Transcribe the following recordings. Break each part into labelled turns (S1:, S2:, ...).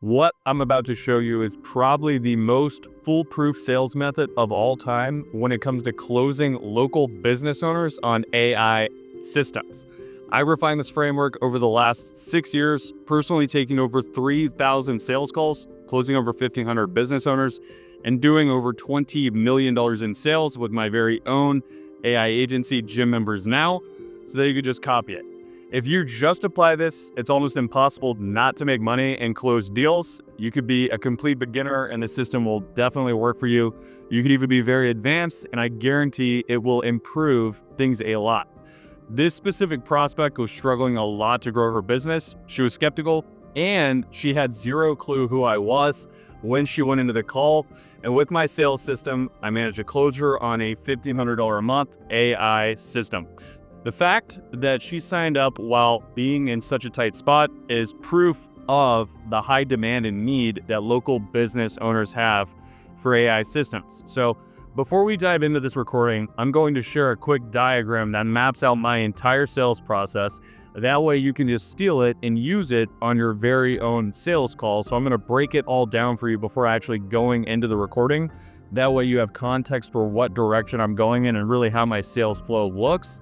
S1: What I'm about to show you is probably the most foolproof sales method of all time when it comes to closing local business owners on AI systems. I refined this framework over the last 6 years, personally taking over 3,000 sales calls, closing over 1,500 business owners, and doing over $20 million in sales with my very own AI agency, Gym Members Now, so that you could just copy it. If you just apply this, it's almost impossible not to make money and close deals. You could be a complete beginner and the system will definitely work for you. You could even be very advanced, and I guarantee it will improve things a lot. This specific prospect was struggling a lot to grow her business. She was skeptical and she had zero clue who I was when she went into the call. And with my sales system, I managed to close her on a $1,500 a month AI system. The fact that she signed up while being in such a tight spot is proof of the high demand and need that local business owners have for AI systems. So before we dive into this recording, I'm going to share a quick diagram that maps out my entire sales process. That way you can just steal it and use it on your very own sales call. So I'm going to break it all down for you before actually going into the recording. That way you have context for what direction I'm going in and really how my sales flow looks.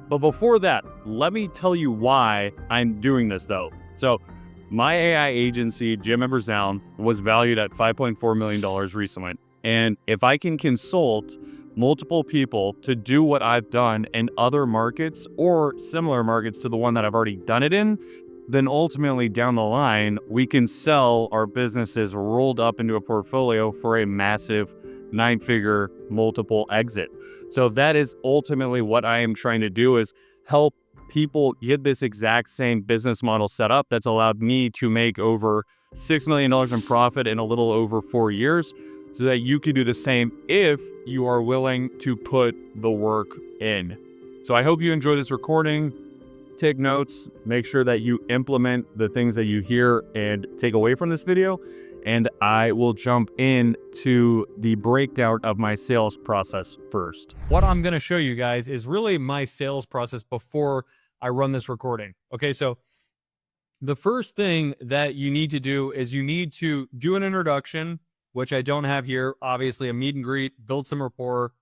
S1: But before that, let me tell you why I'm doing this though. So my AI agency, Gym Members Now, was valued at $5.4 million recently. And if I can consult multiple people to do what I've done in other markets or similar markets to the one that I've already done it in, then ultimately down the line, we can sell our businesses rolled up into a portfolio for a massive 9-figure multiple exit. So that is ultimately what I am trying to do, is help people get this exact same business model set up that's allowed me to make over $6 million in profit in a little over 4 years, so that you can do the same if you are willing to put the work in. So I hope you enjoy this recording. Take notes, make sure that you implement the things that you hear and take away from this video, and I will jump into the breakdown of my sales process first. What I'm going to show you guys is really my sales process before I run this recording. Okay, so the first thing that you need to do is you need to do an introduction, which I don't have here. Obviously, a meet and greet, build some rapport,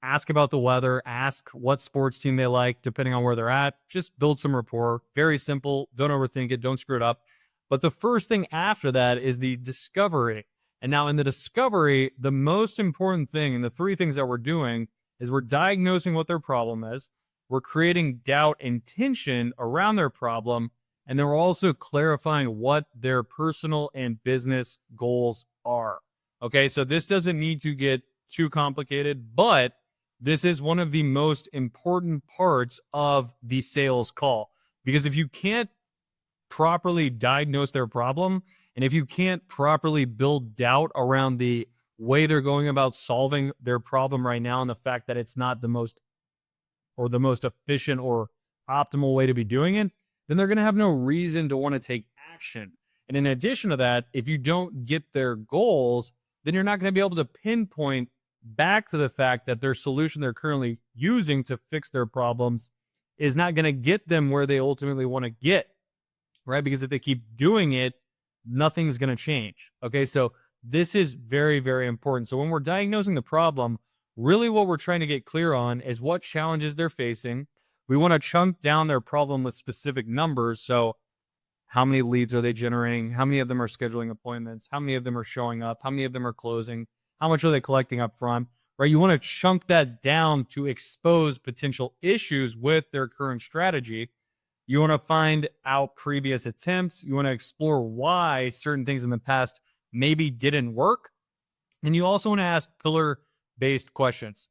S1: ask about the weather, ask what sports team they like, depending on where they're at. Just build some rapport. Very simple. Don't overthink it. Don't screw it up. But the first thing after that is the discovery. And now in the discovery, the most important thing, and the three things that we're doing, is we're diagnosing what their problem is. We're creating doubt and tension around their problem. And then we're also clarifying what their personal and business goals are. Okay, so this doesn't need to get too complicated, but this is one of the most important parts of the sales call. Because if you can't properly diagnose their problem, and if you can't properly build doubt around the way they're going about solving their problem right now, and the fact that it's not the most efficient or optimal way to be doing it, then they're going to have no reason to want to take action. And in addition to that, if you don't get their goals, then you're not going to be able to pinpoint back to the fact that their solution they're currently using to fix their problems is not going to get them where they ultimately want to get, right? Because if they keep doing it, nothing's going to change. Okay, so this is very, very important. So when we're diagnosing the problem, really what we're trying to get clear on is what challenges they're facing. We want to chunk down their problem with specific numbers. So how many leads are they generating? How many of them are scheduling appointments? How many of them are showing up? How many of them are closing? How much are they collecting up front? Right? You want to chunk that down to expose potential issues with their current strategy. You want to find out previous attempts. You want to explore why certain things in the past maybe didn't work. And you also want to ask pillar-based questions.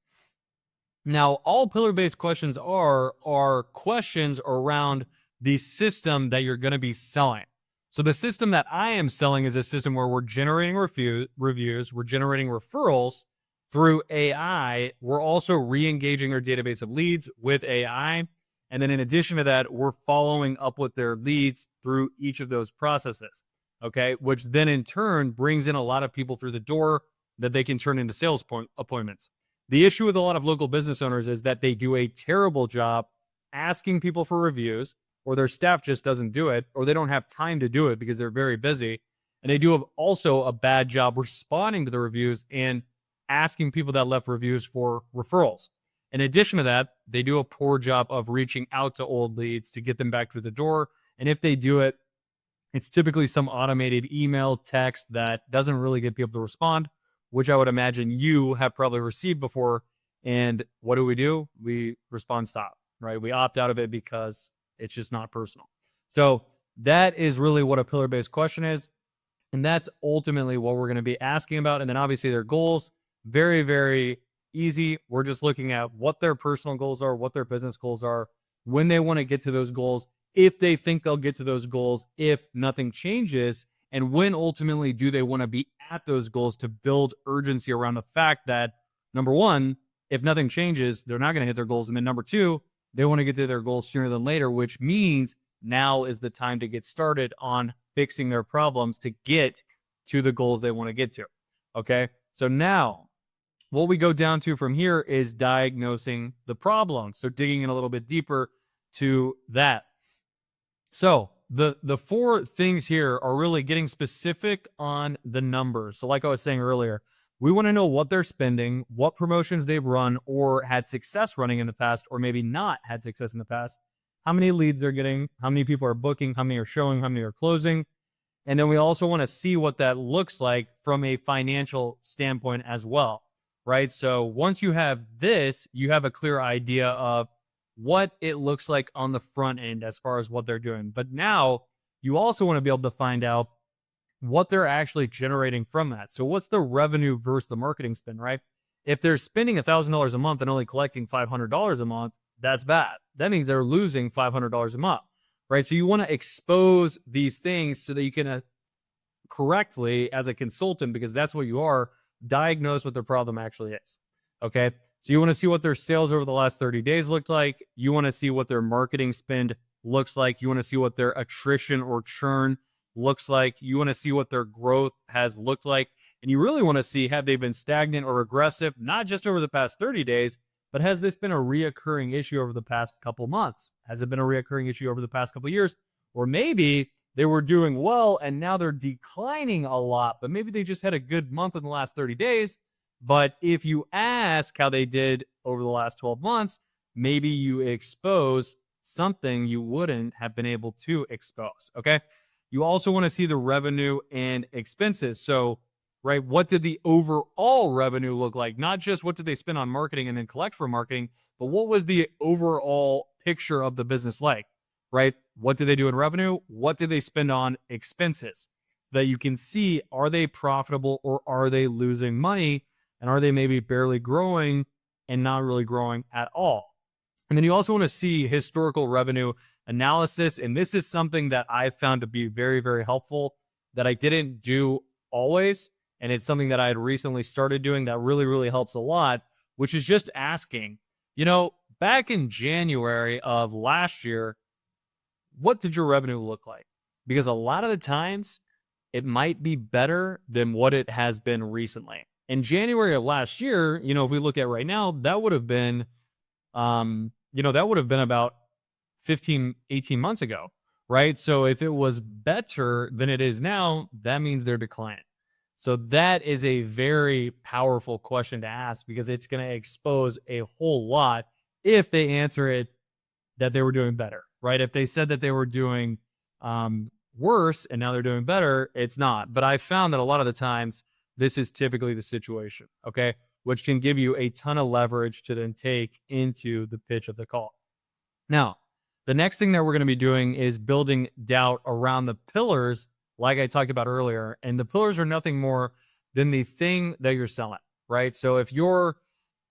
S1: Now, all pillar-based questions are questions around the system that you're going to be selling. So the system that I am selling is a system where we're generating reviews, we're generating referrals through AI. We're also re-engaging our database of leads with AI. And then in addition to that, we're following up with their leads through each of those processes, okay? Which then in turn brings in a lot of people through the door that they can turn into sales appointments. The issue with a lot of local business owners is that they do a terrible job asking people for reviews, or their staff just doesn't do it, or they don't have time to do it because they're very busy. And they do also a bad job responding to the reviews and asking people that left reviews for referrals. In addition to that, they do a poor job of reaching out to old leads to get them back through the door. And if they do it, it's typically some automated email, text that doesn't really get people to respond, which I would imagine you have probably received before. And what do? We respond stop, right? We opt out of it because it's just not personal. So that is really what a pillar-based question is. And that's ultimately what we're going to be asking about. And then obviously their goals, very, very easy. We're just looking at what their personal goals are, what their business goals are, when they want to get to those goals, if they think they'll get to those goals, if nothing changes, and when ultimately do they want to be at those goals to build urgency around the fact that, number one, if nothing changes, they're not going to hit their goals. And then number two, they want to get to their goals sooner than later, which means now is the time to get started on fixing their problems to get to the goals they want to get to. Okay. So now what we go down to from here is diagnosing the problem. So digging in a little bit deeper to that. So the four things here are really getting specific on the numbers. So like I was saying earlier, we want to know what they're spending, what promotions they've run or had success running in the past, or maybe not had success in the past, how many leads they're getting, how many people are booking, how many are showing, how many are closing. And then we also want to see what that looks like from a financial standpoint as well, right? So once you have this, you have a clear idea of what it looks like on the front end as far as what they're doing. But now you also want to be able to find out what they're actually generating from that. So what's the revenue versus the marketing spend, right? If they're spending $1,000 a month and only collecting $500 a month, that's bad. That means they're losing $500 a month, right? So you want to expose these things so that you can correctly, as a consultant, because that's what you are, diagnose what their problem actually is. Okay. So you want to see what their sales over the last 30 days looked like. You want to see what their marketing spend looks like. You want to see what their attrition or churn looks like. You want to see what their growth has looked like. And you really want to see, have they been stagnant or regressive, not just over the past 30 days, but has this been a reoccurring issue over the past couple months? Has it been a reoccurring issue over the past couple years? Or maybe they were doing well and now they're declining a lot, but maybe they just had a good month in the last 30 days. But if you ask how they did over the last 12 months, maybe you expose something you wouldn't have been able to expose. Okay. You also want to see the revenue and expenses. So, right, what did the overall revenue look like? Not just what did they spend on marketing and then collect for marketing, but what was the overall picture of the business like, right? What did they do in revenue? What did they spend on expenses? So that you can see, are they profitable or are they losing money? And are they maybe barely growing and not really growing at all? And then you also want to see historical revenue analysis. And this is something that I've found to be very, very helpful that I didn't do always. And it's something that I had recently started doing that really, really helps a lot, which is just asking, back in January of last year, what did your revenue look like? Because a lot of the times it might be better than what it has been recently. In January of last year, if we look at right now, that would have been, about 15, 18 months ago, right? So if it was better than it is now, that means they're declining. So that is a very powerful question to ask because it's going to expose a whole lot if they answer it that they were doing better, right? If they said that they were doing worse and now they're doing better, it's not. But I found that a lot of the times, this is typically the situation, okay? Which can give you a ton of leverage to then take into the pitch of the call. Now, the next thing that we're going to be doing is building doubt around the pillars, like I talked about earlier. And the pillars are nothing more than the thing that you're selling, right? So if you're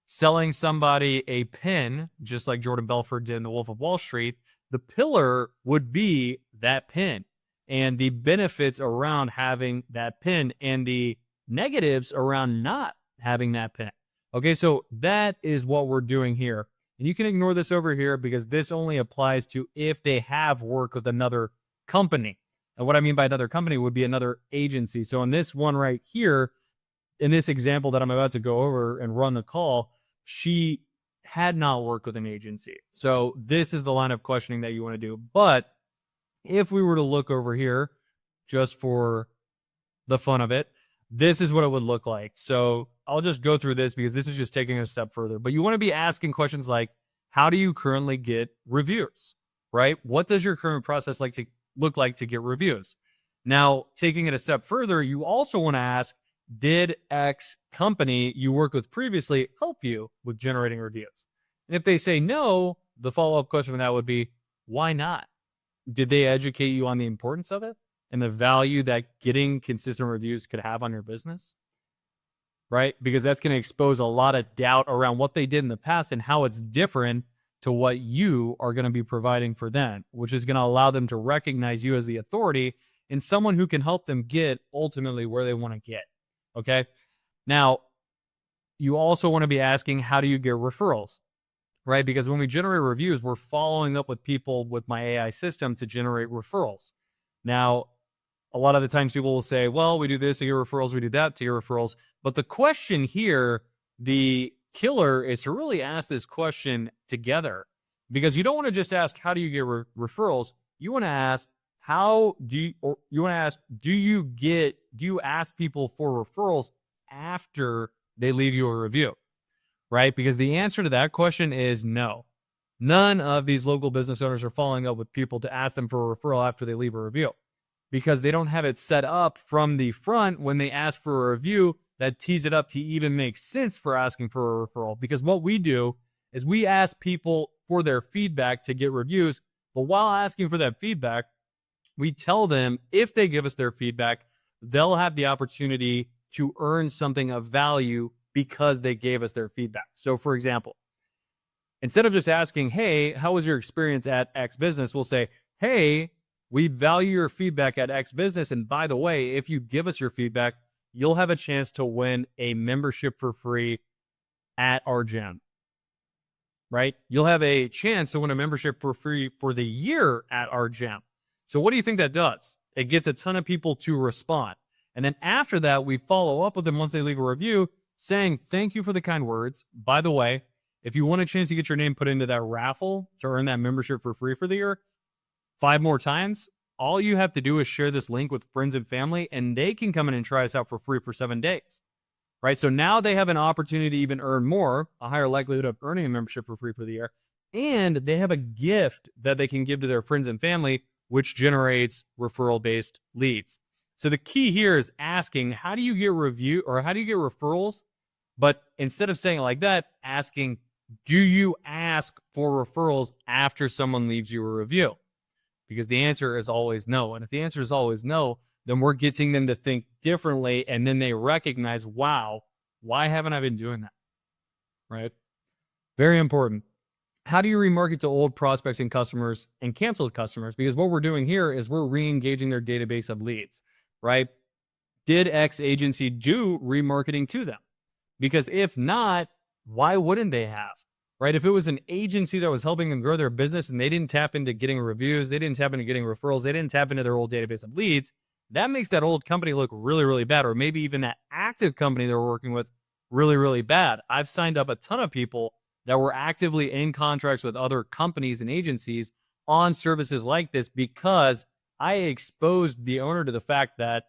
S1: selling somebody a pin, just like Jordan Belfort did in The Wolf of Wall Street, the pillar would be that pin and the benefits around having that pin and the negatives around not having that pin. Okay, so that is what we're doing here. And you can ignore this over here because this only applies to if they have worked with another company. And what I mean by another company would be another agency. So in this one right here, in this example that I'm about to go over and run the call, she had not worked with an agency. So this is the line of questioning that you want to do. But if we were to look over here just for the fun of it, this is what it would look like. So I'll just go through this because this is just taking it a step further. But you want to be asking questions like, how do you currently get reviews, right? What does your current process look like to get reviews? Now, taking it a step further, you also want to ask, did X company you worked with previously help you with generating reviews? And if they say no, the follow-up question from that would be, why not? Did they educate you on the importance of it and the value that getting consistent reviews could have on your business? Right? Because that's going to expose a lot of doubt around what they did in the past and how it's different to what you are going to be providing for them, which is going to allow them to recognize you as the authority and someone who can help them get ultimately where they want to get. Okay. Now, you also want to be asking, how do you get referrals? Right? Because when we generate reviews, we're following up with people with my AI system to generate referrals. Now, a lot of the times people will say, well, we do this to get referrals, we do that to get referrals. But the question here, the killer, is to really ask this question together, because you don't want to just ask, how do you get referrals? You want to ask, do you ask people for referrals after they leave you a review? Right? Because the answer to that question is no. None of these local business owners are following up with people to ask them for a referral after they leave a review, because they don't have it set up from the front when they ask for a review that tees it up to even make sense for asking for a referral. Because what we do is we ask people for their feedback to get reviews, but while asking for that feedback, we tell them if they give us their feedback, they'll have the opportunity to earn something of value because they gave us their feedback. So for example, instead of just asking, hey, how was your experience at X business? We'll say, hey, we value your feedback at X business. And by the way, if you give us your feedback, you'll have a chance to win a membership for free at our gym, right? You'll have a chance to win a membership for free for the year at our gym. So what do you think that does? It gets a ton of people to respond. And then after that, we follow up with them once they leave a review saying, thank you for the kind words. By the way, if you want a chance to get your name put into that raffle to earn that membership for free for the year 5 more times, all you have to do is share this link with friends and family, and they can come in and try us out for free for 7 days. Right? So now they have an opportunity to even earn more, a higher likelihood of earning a membership for free for the year. And they have a gift that they can give to their friends and family, which generates referral-based leads. So the key here is asking, how do you get referrals? But instead of saying it like that, asking, do you ask for referrals after someone leaves you a review? Because the answer is always no. And if the answer is always no, then we're getting them to think differently. And then they recognize, wow, why haven't I been doing that? Right? Very important. How do you remarket to old prospects and customers and canceled customers? Because what we're doing here is we're re-engaging their database of leads, right? Did X agency do remarketing to them? Because if not, why wouldn't they have? Right? If it was an agency that was helping them grow their business and they didn't tap into getting reviews, they didn't tap into getting referrals, they didn't tap into their old database of leads, that makes that old company look really, really bad. Or maybe even that active company they're working with really, really bad. I've signed up a ton of people that were actively in contracts with other companies and agencies on services like this because I exposed the owner to the fact that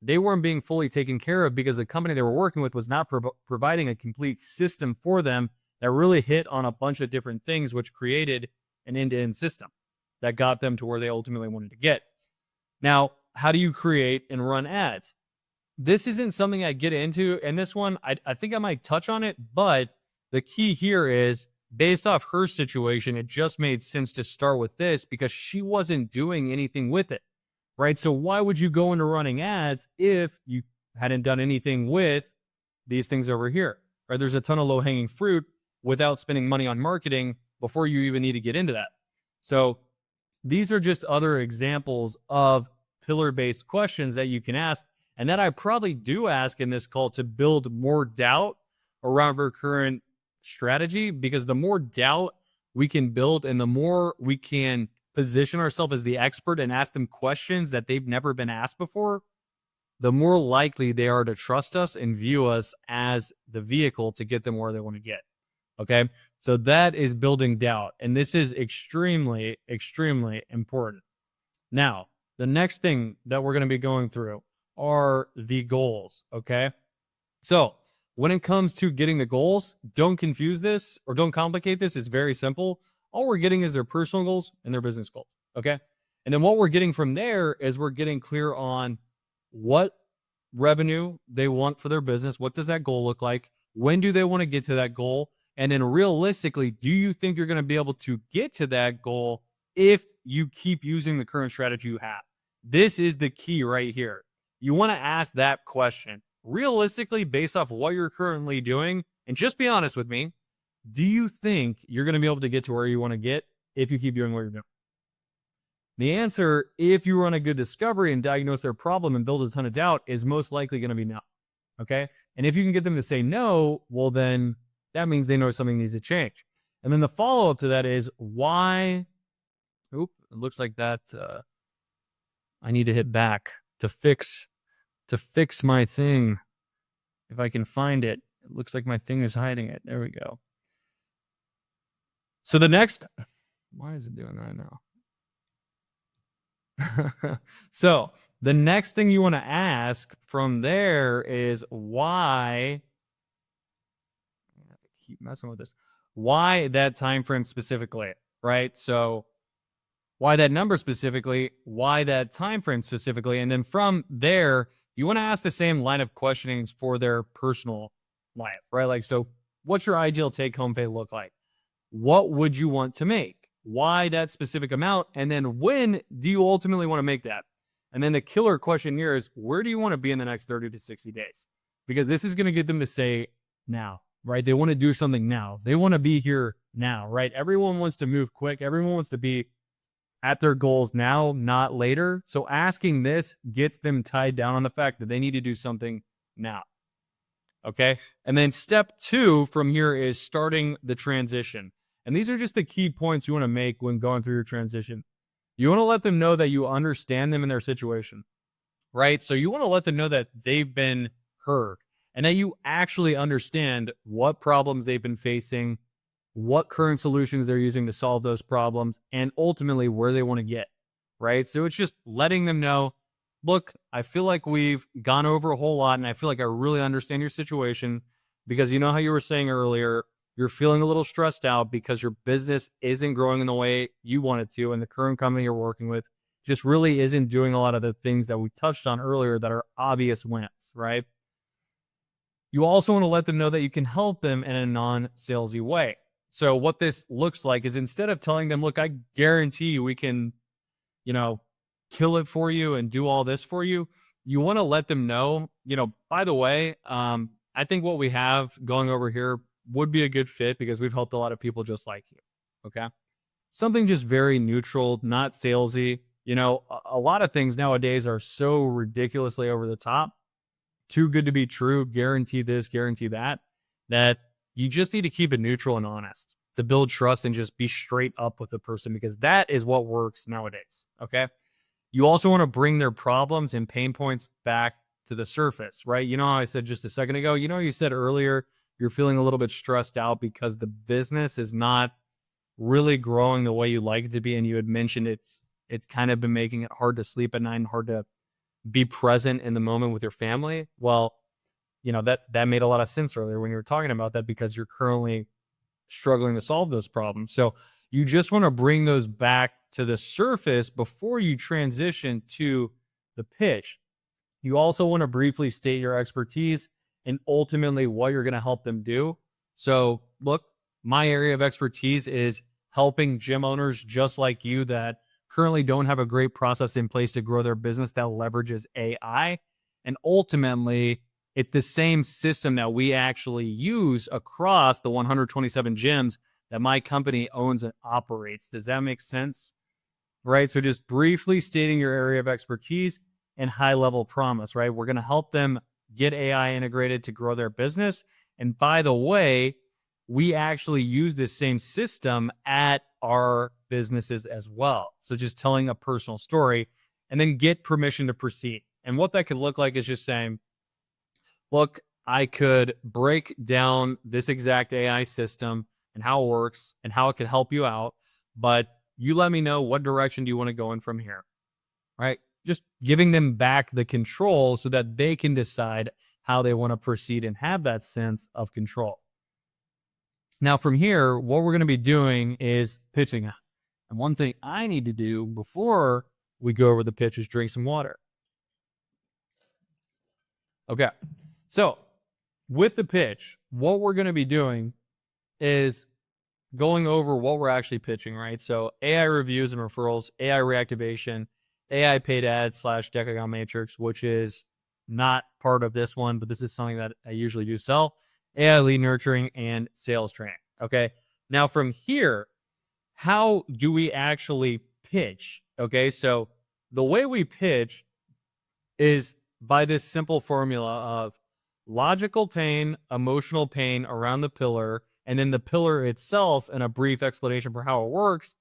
S1: they weren't being fully taken care of because the company they were working with was not providing a complete system for them that really hit on a bunch of different things, which created an end-to-end system that got them to where they ultimately wanted to get. Now, how do you create and run ads? This isn't something I get into, and this one, I think I might touch on it, but the key here is, based off her situation, it just made sense to start with this because she wasn't doing anything with it. Right? So why would you go into running ads if you hadn't done anything with these things over here? Right? There's a ton of low-hanging fruit without spending money on marketing before you even need to get into that. So these are just other examples of pillar-based questions that you can ask, and that I probably do ask in this call to build more doubt around our current strategy, because the more doubt we can build and the more we can position ourselves as the expert and ask them questions that they've never been asked before, the more likely they are to trust us and view us as the vehicle to get them where they want to get. Okay. So that is building doubt. And this is extremely, extremely important. Now, the next thing that we're going to be going through, are the goals. Okay. So when it comes to getting the goals, don't confuse this or don't complicate this. It's very simple. All we're getting is their personal goals and their business goals. Okay. And then what we're getting from there is we're getting clear on what revenue they want for their business. What does that goal look like? When do they want to get to that goal? And then realistically, do you think you're going to be able to get to that goal if you keep using the current strategy you have? This is the key right here. You want to ask that question realistically based off what you're currently doing. And just be honest with me. Do you think you're going to be able to get to where you want to get if you keep doing what you're doing? The answer, if you run a good discovery and diagnose their problem and build a ton of doubt, is most likely going to be no. Okay. And if you can get them to say no, well, then that means they know something needs to change. And then the follow up to that is why. Oop, it looks like that. I need to hit back to fix my thing. If I can find it, it looks like my thing is hiding it. There we go. So the next, why is it doing right now? So the next thing you want to ask from there is why. I keep messing with this. Why that time frame specifically, right? So why that number specifically? Why that time frame specifically? And then from there, you want to ask the same line of questionings for their personal life, right? Like, so what's your ideal take-home pay look like? What would you want to make? Why that specific amount? And then when do you ultimately want to make that? And then the killer question here is, where do you want to be in the next 30 to 60 days? Because this is going to get them to say now, right? They want to do something now. They want to be here now, right? Everyone wants to move quick. Everyone wants to be at their goals now, not later. So asking this gets them tied down on the fact that they need to do something now. Okay. And then step 2 from here is starting the transition. And these are just the key points you want to make when going through your transition. You want to let them know that you understand them in their situation, right? So you want to let them know that they've been heard and that you actually understand what problems they've been facing, what current solutions they're using to solve those problems, and ultimately where they want to get, right? So it's just letting them know, look, I feel like we've gone over a whole lot and I feel like I really understand your situation because you know how you were saying earlier, you're feeling a little stressed out because your business isn't growing in the way you want it to, and the current company you're working with just really isn't doing a lot of the things that we touched on earlier that are obvious wins, right? You also want to let them know that you can help them in a non-salesy way. So what this looks like is instead of telling them, look, I guarantee you we can, kill it for you and do all this for you, you want to let them know, by the way, I think what we have going over here would be a good fit because we've helped a lot of people just like you. Okay. Something just very neutral, not salesy. A lot of things nowadays are so ridiculously over the top, too good to be true, guarantee this, guarantee that, that you just need to keep it neutral and honest to build trust and just be straight up with the person because that is what works nowadays. Okay. You also want to bring their problems and pain points back to the surface, right? You know how I said just a second ago, you said earlier you're feeling a little bit stressed out because the business is not really growing the way you like it to be. And you had mentioned it's kind of been making it hard to sleep at night and hard to be present in the moment with your family. Well, that made a lot of sense earlier when you were talking about that because you're currently struggling to solve those problems. So you just want to bring those back to the surface before you transition to the pitch. You also want to briefly state your expertise and ultimately what you're going to help them do. So look, my area of expertise is helping gym owners just like you that currently don't have a great process in place to grow their business that leverages AI. And ultimately, it's the same system that we actually use across the 127 gyms that my company owns and operates. Does that make sense? Right? So just briefly stating your area of expertise and high level promise, right? We're going to help them get AI integrated to grow their business. And by the way, we actually use this same system at our businesses as well. So just telling a personal story and then get permission to proceed. And what that could look like is just saying, look, I could break down this exact AI system and how it works and how it could help you out, but you let me know what direction do you want to go in from here, right? just giving them back the control so that they can decide how they want to proceed and have that sense of control. Now, from here, what we're going to be doing is pitching. And one thing I need to do before we go over the pitch is drink some water. Okay. So, with the pitch, what we're going to be doing is going over what we're actually pitching, right? So, AI reviews and referrals, AI reactivation, AI paid ads / Decagon Matrix, which is not part of this one, but this is something that I usually do sell, AI lead nurturing, and sales training. Okay. Now, from here, how do we actually pitch? Okay. So, the way we pitch is by this simple formula of logical pain, emotional pain around the pillar, and then the pillar itself and a brief explanation for how it works,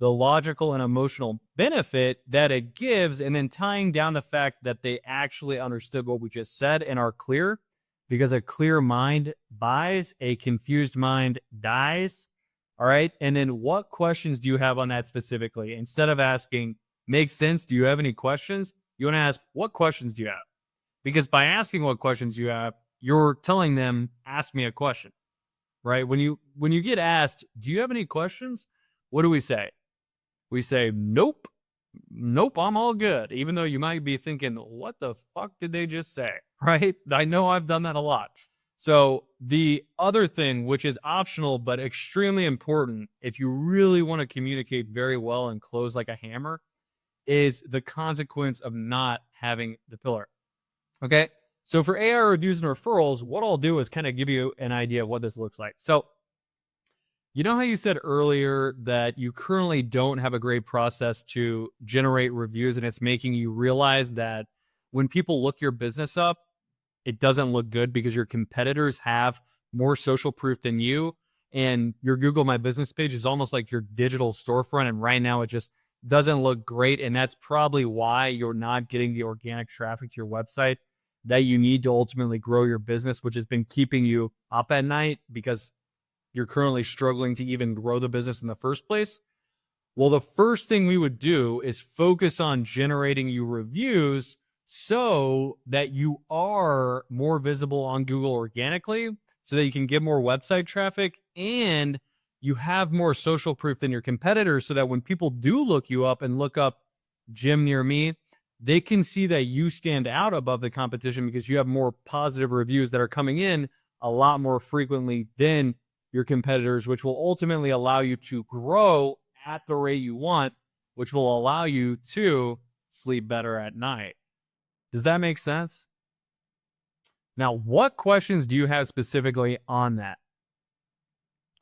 S1: the logical and emotional benefit that it gives, and then tying down the fact that they actually understood what we just said and are clear, because a clear mind buys, a confused mind dies. All right. And then what questions do you have on that specifically? Instead of asking, makes sense, do you have any questions? You want to ask, what questions do you have? Because by asking what questions you have, you're telling them, ask me a question, right? When you get asked, do you have any questions? What do we say? We say, nope, I'm all good. Even though you might be thinking, what the fuck did they just say? Right? I know I've done that a lot. So the other thing, which is optional, but extremely important, if you really want to communicate very well and close like a hammer, is the consequence of not having the pillar. Okay. So for AI reviews and referrals, what I'll do is kind of give you an idea of what this looks like. So, you know how you said earlier that you currently don't have a great process to generate reviews, and it's making you realize that when people look your business up, it doesn't look good because your competitors have more social proof than you. And your Google My Business page is almost like your digital storefront. And right now it just doesn't look great. And that's probably why you're not getting the organic traffic to your website that you need to ultimately grow your business, which has been keeping you up at night because you're currently struggling to even grow the business in the first place. Well, the first thing we would do is focus on generating you reviews so that you are more visible on Google organically, so that you can get more website traffic and you have more social proof than your competitors, so that when people do look you up and look up gym near me, they can see that you stand out above the competition because you have more positive reviews that are coming in a lot more frequently than your competitors, which will ultimately allow you to grow at the rate you want, which will allow you to sleep better at night. Does that make sense? Now, what questions do you have specifically on that?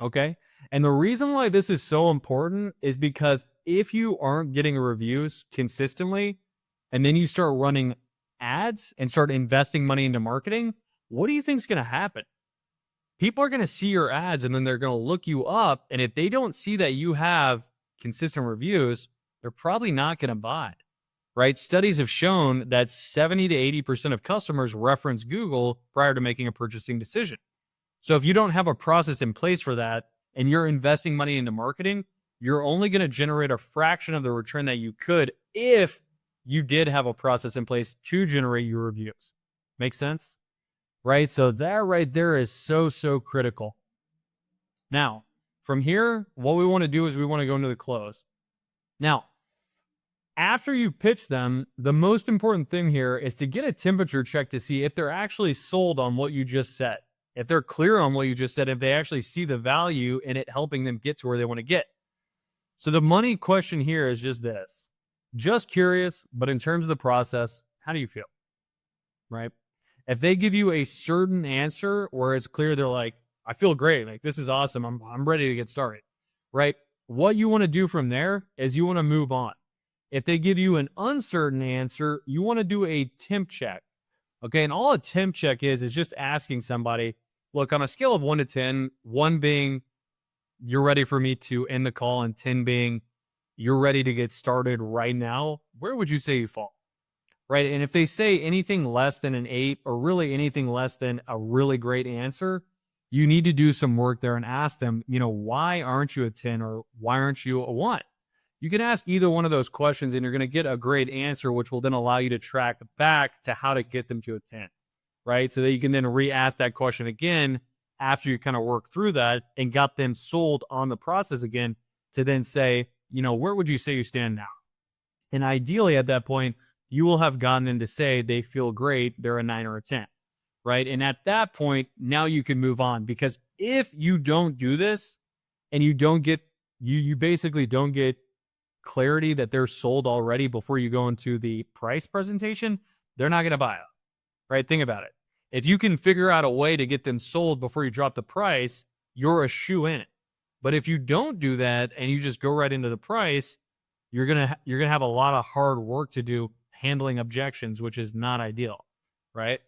S1: Okay. And the reason why this is so important is because if you aren't getting reviews consistently and then you start running ads and start investing money into marketing, what do you think is going to happen? People are going to see your ads and then they're going to look you up. And if they don't see that you have consistent reviews, they're probably not going to buy. Right? Studies have shown that 70 to 80% of customers reference Google prior to making a purchasing decision. So if you don't have a process in place for that and you're investing money into marketing, you're only going to generate a fraction of the return that you could if you did have a process in place to generate your reviews. Make sense? Right? So that right there is so critical. Now, from here, what we want to do is we want to go into the close. Now, after you pitch them, the most important thing here is to get a temperature check to see if they're actually sold on what you just said. If they're clear on what you just said, if they actually see the value in it helping them get to where they want to get. So the money question here is just this. Just curious, but in terms of the process, how do you feel? Right? If they give you a certain answer where it's clear they're like, I feel great, like this is awesome, I'm ready to get started. Right? What you want to do from there is you want to move on. If they give you an uncertain answer, you want to do a temp check. Okay. And all a temp check is just asking somebody, look, on a scale of 1 to 10, 1 being you're ready for me to end the call, and 10 being you're ready to get started right now, where would you say you fall? Right. And if they say anything less than an 8 or really anything less than a really great answer, you need to do some work there and ask them, why aren't you a 10 or why aren't you a 1? You can ask either one of those questions and you're going to get a great answer, which will then allow you to track back to how to get them to a 10, right? So that you can then re-ask that question again after you kind of work through that and got them sold on the process again to then say, where would you say you stand now? And ideally at that point, you will have gotten them to say they feel great, they're a 9 or a 10, right? And at that point, now you can move on, because if you don't do this and you don't get, you basically don't get clarity that they're sold already before you go into the price presentation, they're not going to buy it, right? Think about it. If you can figure out a way to get them sold before you drop the price, you're a shoe in. But if you don't do that and you just go right into the price, you're gonna have a lot of hard work to do handling objections, which is not ideal, right?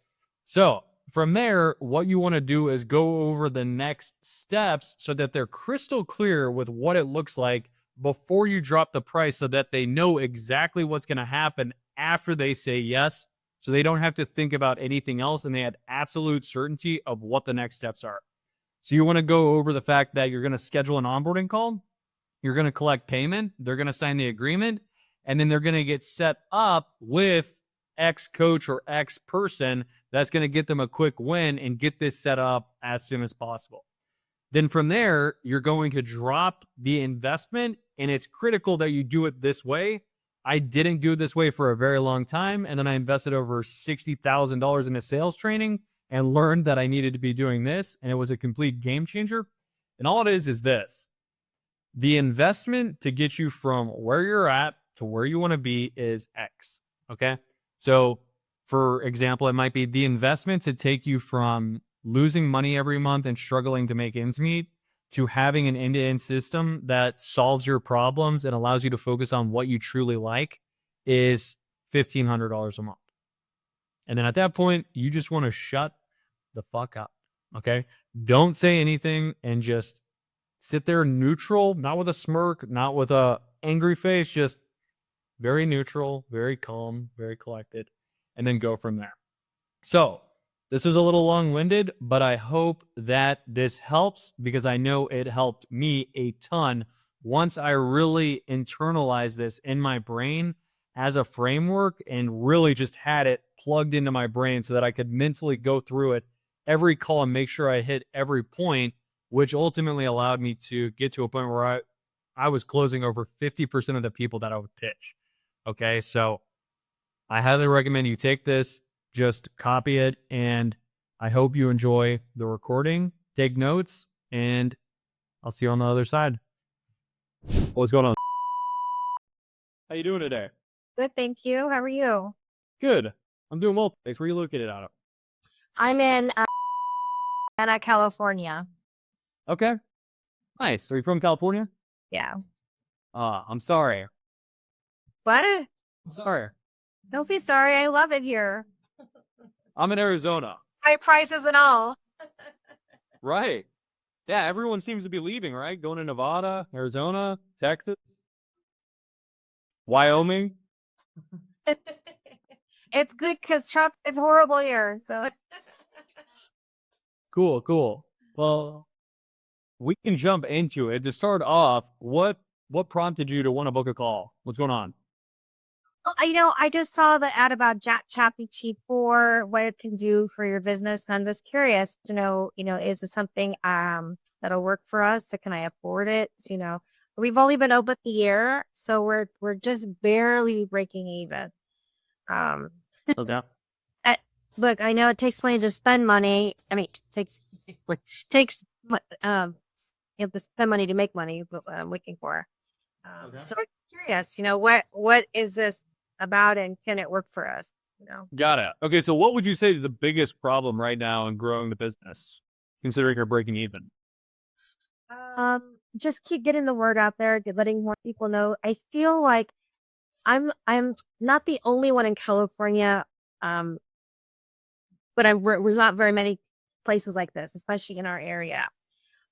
S1: So from there, what you want to do is go over the next steps so that they're crystal clear with what it looks like before you drop the price, so that they know exactly what's going to happen after they say yes, so they don't have to think about anything else and they have absolute certainty of what the next steps are. So you want to go over the fact that you're going to schedule an onboarding call, you're going to collect payment, they're going to sign the agreement, and then they're going to get set up with X coach or X person that's going to get them a quick win and get this set up as soon as possible. Then from there, you're going to drop the investment, and it's critical that you do it this way. I didn't do it this way for a very long time, and then I invested over $60,000 into sales training and learned that I needed to be doing this, and it was a complete game changer. And all it is this. The investment to get you from where you're at to where you want to be is X, okay? So, for example, it might be the investment to take you from losing money every month and struggling to make ends meet to having an end-to-end system that solves your problems and allows you to focus on what you truly like is $1,500 a month. And then at that point, you just want to shut the fuck up, okay? Don't say anything and just sit there neutral, not with a smirk, not with a angry face, just very neutral, very calm, very collected, and then go from there. So this was a little long-winded, but I hope that this helps, because I know it helped me a ton once I really internalized this in my brain as a framework and really just had it plugged into my brain so that I could mentally go through it every call and make sure I hit every point, which ultimately allowed me to get to a point where I was closing over 50% of the people that I would pitch. Okay, so I highly recommend you take this, just copy it, and I hope you enjoy the recording, take notes, and I'll see you on the other side. What's going on? How you doing today?
S2: Good, thank you. How are you?
S1: Good. I'm doing well. Thanks. Where are you located out of?
S2: I'm in Anna, California.
S1: Okay. Nice. Are you from California?
S2: Yeah.
S1: I'm sorry.
S2: What?
S1: I'm sorry.
S2: Don't be sorry. I love it here.
S1: I'm in Arizona.
S2: High prices and all.
S1: Right. Yeah, everyone seems to be leaving, right? Going to Nevada, Arizona, Texas, Wyoming.
S2: It's good because Chuck, it's horrible here. So
S1: Cool. Well, we can jump into it. To start off, what prompted you to want to book a call? What's going on?
S2: I just saw the ad about ChatGPT 4, what it can do for your business. I'm just curious to know, is it something that'll work for us? So can I afford it? We've only been open a year, so we're just barely breaking even.
S1: Okay.
S2: Look, I know it takes money to spend money. I mean, takes you have to spend money to make money. Is what I'm looking for.
S1: Okay.
S2: So I'm just curious, what is this about, and can it work for us?
S1: Got it. Okay, so what would you say is the biggest problem right now in growing the business, considering you're breaking even?
S2: Just keep getting the word out there, letting more people know. I feel like I'm not the only one in California. But there's not very many places like this, especially in our area.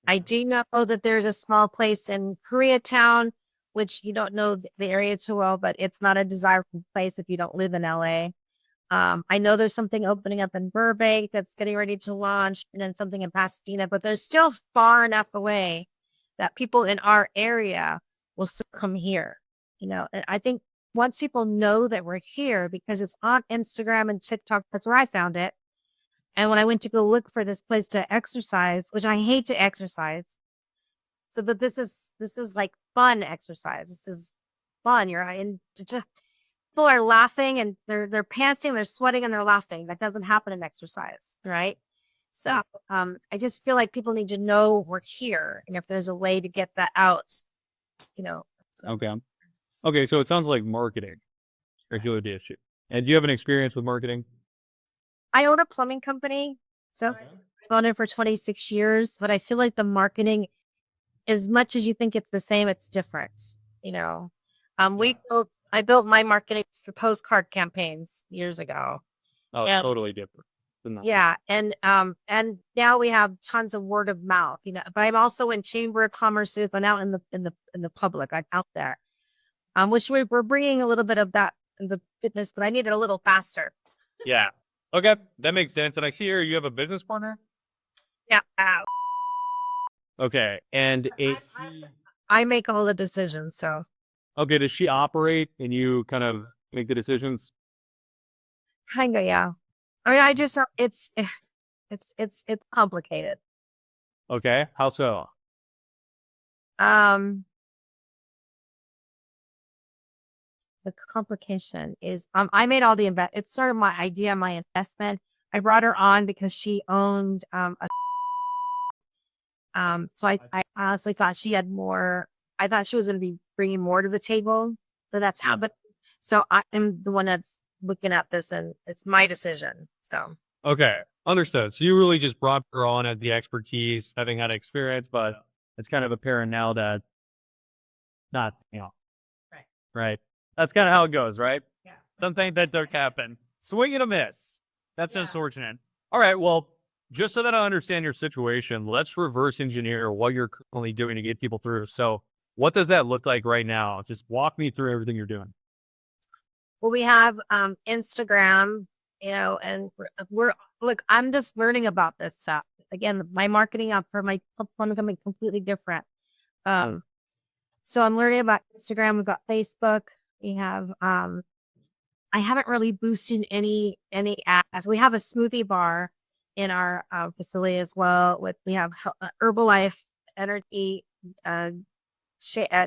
S2: I do know that there's a small place in Koreatown, which you don't know the area too well, but it's not a desirable place if you don't live in LA. I know there's something opening up in Burbank that's getting ready to launch, and then something in Pasadena, but they're still far enough away that people in our area will still come here. And I think once people know that we're here because it's on Instagram and TikTok, that's where I found it. And when I went to go look for this place to exercise, which I hate to exercise. So, but this is like fun exercise. This is fun. You're in just people are laughing and they're panting, they're sweating and they're laughing. That doesn't happen in exercise, right? So I just feel like people need to know we're here. And if there's a way to get that out, so.
S1: Okay. Okay, so it sounds like marketing is really the issue. And do you have an experience with marketing?
S2: I own a plumbing company. So I've owned it for 26 years, but I feel like the marketing, as much as you think it's the same, it's different. You know, I built my marketing for postcard campaigns years ago.
S1: Oh,
S2: Yeah.
S1: totally different than that.
S2: Yeah, and now we have tons of word of mouth. But I'm also in chamber of commerces. I'm out in the public. I'm out there, which we're bringing a little bit of that in the fitness, but I need it a little faster.
S1: Yeah. Okay, that makes sense. And I see here you have a business partner?
S2: Yeah,
S1: Okay, and
S2: I make all the decisions. So
S1: okay, does she operate and you kind of make the decisions?
S2: kind of, yeah. I mean, I just it's complicated.
S1: Okay, how so?
S2: Um, the complication is I made all the it's sort of my idea, my investment. I brought her on because she owned so I honestly thought she had more. I thought she was going to be bringing more to the table. So that's how. But so I am the one that's looking at this, and it's my decision. So
S1: Okay, understood. So you really just brought her on at the expertise, having had experience, but it's kind of apparent now that not,
S2: right.
S1: right? That's kind of how it goes, right?
S2: Yeah.
S1: Something that don't happen. Swing and a miss. That's
S2: Yeah.
S1: unfortunate. All right, well, just so that I understand your situation, let's reverse engineer what you're currently doing to get people through. So what does that look like right now? Just walk me through everything you're doing.
S2: Well, we have Instagram, and we're look. I'm just learning about this stuff. Again, my marketing up for my plumbing company completely different. So I'm learning about Instagram. We've got Facebook. We have I haven't really boosted any ads. We have a smoothie bar in our facility as well. We have Herbalife energy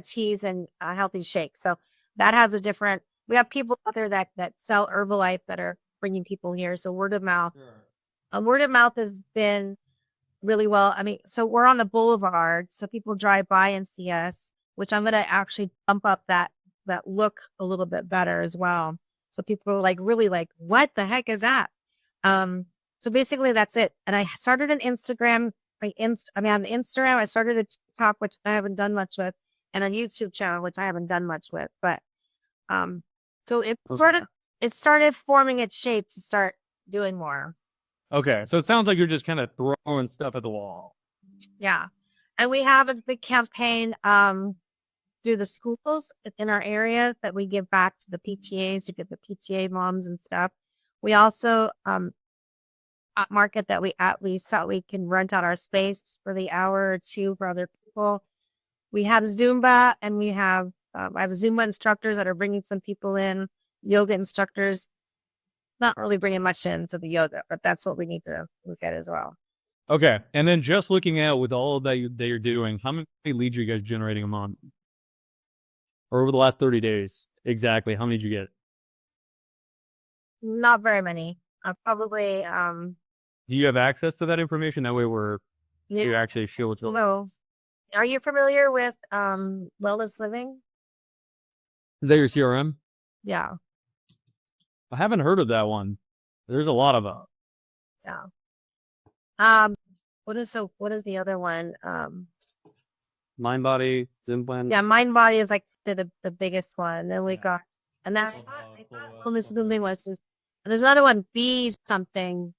S2: teas and healthy shakes. So that has a different. We have people out there that sell Herbalife that are bringing people here. So word of mouth. Sure. Word of mouth has been really well. I mean, so we're on the boulevard, so people drive by and see us, which I'm gonna actually bump up that look a little bit better as well. So people are like really like, what the heck is that? So basically that's it. And I started an Instagram, on Instagram, I started a TikTok, which I haven't done much with, and a YouTube channel, which I haven't done much with. But so it started forming its shape to start doing more.
S1: Okay, so it sounds like you're just kind of throwing stuff at the wall.
S2: Yeah. And we have a big campaign through the schools in our area that we give back to the PTAs to get the PTA moms and stuff. We also market that we at least thought we can rent out our space for the hour or two for other people. We have Zumba and we have I have Zumba instructors that are bringing some people in, yoga instructors, not really bringing much in for the yoga, but that's what we need to look at as well.
S1: Okay, and then just looking at with all that you're doing, how many leads are you guys generating a month? Or over the last 30 days, exactly, how many did you get?
S2: Not very many. Probably.
S1: Do you have access to that information? That way you actually feel what's going on.
S2: No. Are you familiar with Wellness Living?
S1: Is that your CRM?
S2: Yeah.
S1: I haven't heard of that one. There's a lot of them.
S2: Yeah. What is the other one?
S1: Mind Body, Zimplan.
S2: Yeah, Mind Body is like the biggest one. Then we got, and that's Wellness Living was, and there's another one, B something.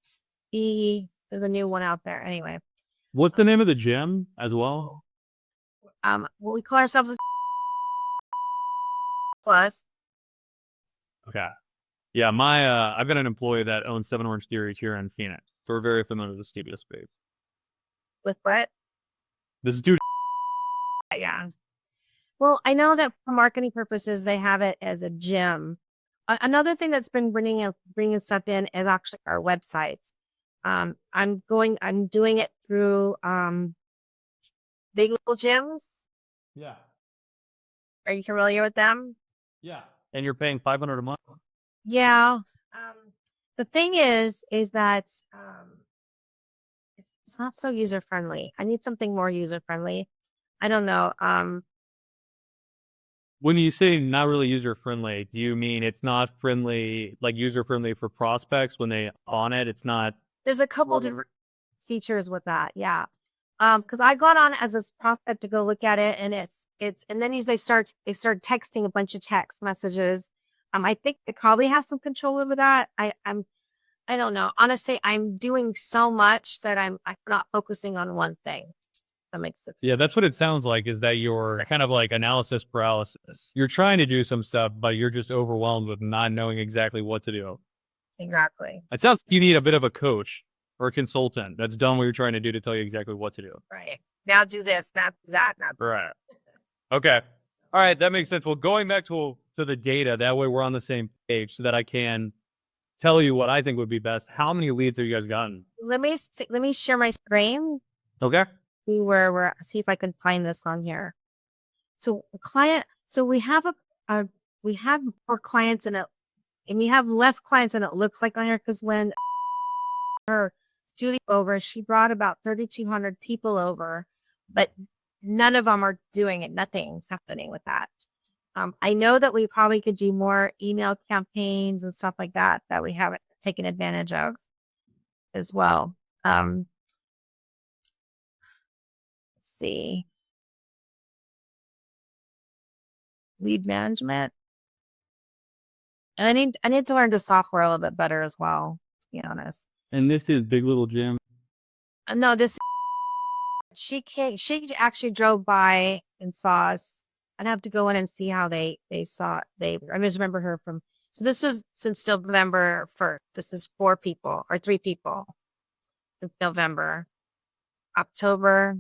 S2: There's a new one out there. Anyway.
S1: What's the name of the gym as well?
S2: Well, we call ourselves a Plus.
S1: Okay. Yeah, I've got an employee that owns 7 Orange Theories here in Phoenix. So we're very familiar with the studio space.
S2: With what?
S1: This dude.
S2: Yeah. Well, I know that for marketing purposes, they have it as a gym. Another thing that's been bringing stuff in is actually our website. I'm doing it through Big Little Gyms.
S1: Yeah.
S2: Are you familiar with them?
S1: Yeah. And you're paying 500 a month?
S2: Yeah. Um, the thing is that it's not so user friendly. I need something more user friendly. I don't know.
S1: When you say not really user friendly, do you mean it's not friendly, like user friendly for prospects when they on it? It's not.
S2: There's a couple different features with that. Yeah. Because I got on as a prospect to go look at it, and and then they start texting a bunch of text messages. I think they probably have some control over that. I don't know. Honestly, I'm doing so much that I'm not focusing on one thing. That makes sense.
S1: Yeah, that's what it sounds like, is that you're kind of like analysis paralysis. You're trying to do some stuff, but you're just overwhelmed with not knowing exactly what to do.
S2: Exactly.
S1: It sounds like you need a bit of a coach or a consultant that's done what you're trying to do to tell you exactly what to do.
S2: Right. Now do this, not that, not
S1: Right. Okay. All right, that makes sense. Well, going back to the data, that way we're on the same page so that I can tell you what I think would be best. How many leads have you guys gotten?
S2: let me share my screen.
S1: Okay.
S2: See where we're see if I can find this on here. So we have we have more clients and we have less clients than it looks like on here, because when her studio over, she brought about 3,200 people over, but none of them are doing it. Nothing's happening with that. I know that we probably could do more email campaigns and stuff like that we haven't taken advantage of as well. Let's see. Lead management. And I need to learn the software a little bit better as well, to be honest.
S1: And this is Big Little Jim.
S2: No, she actually drove by and saw us. I'd have to go in and see how they saw I just remember her from, so this is since November 1st. This is 3 people since November. October.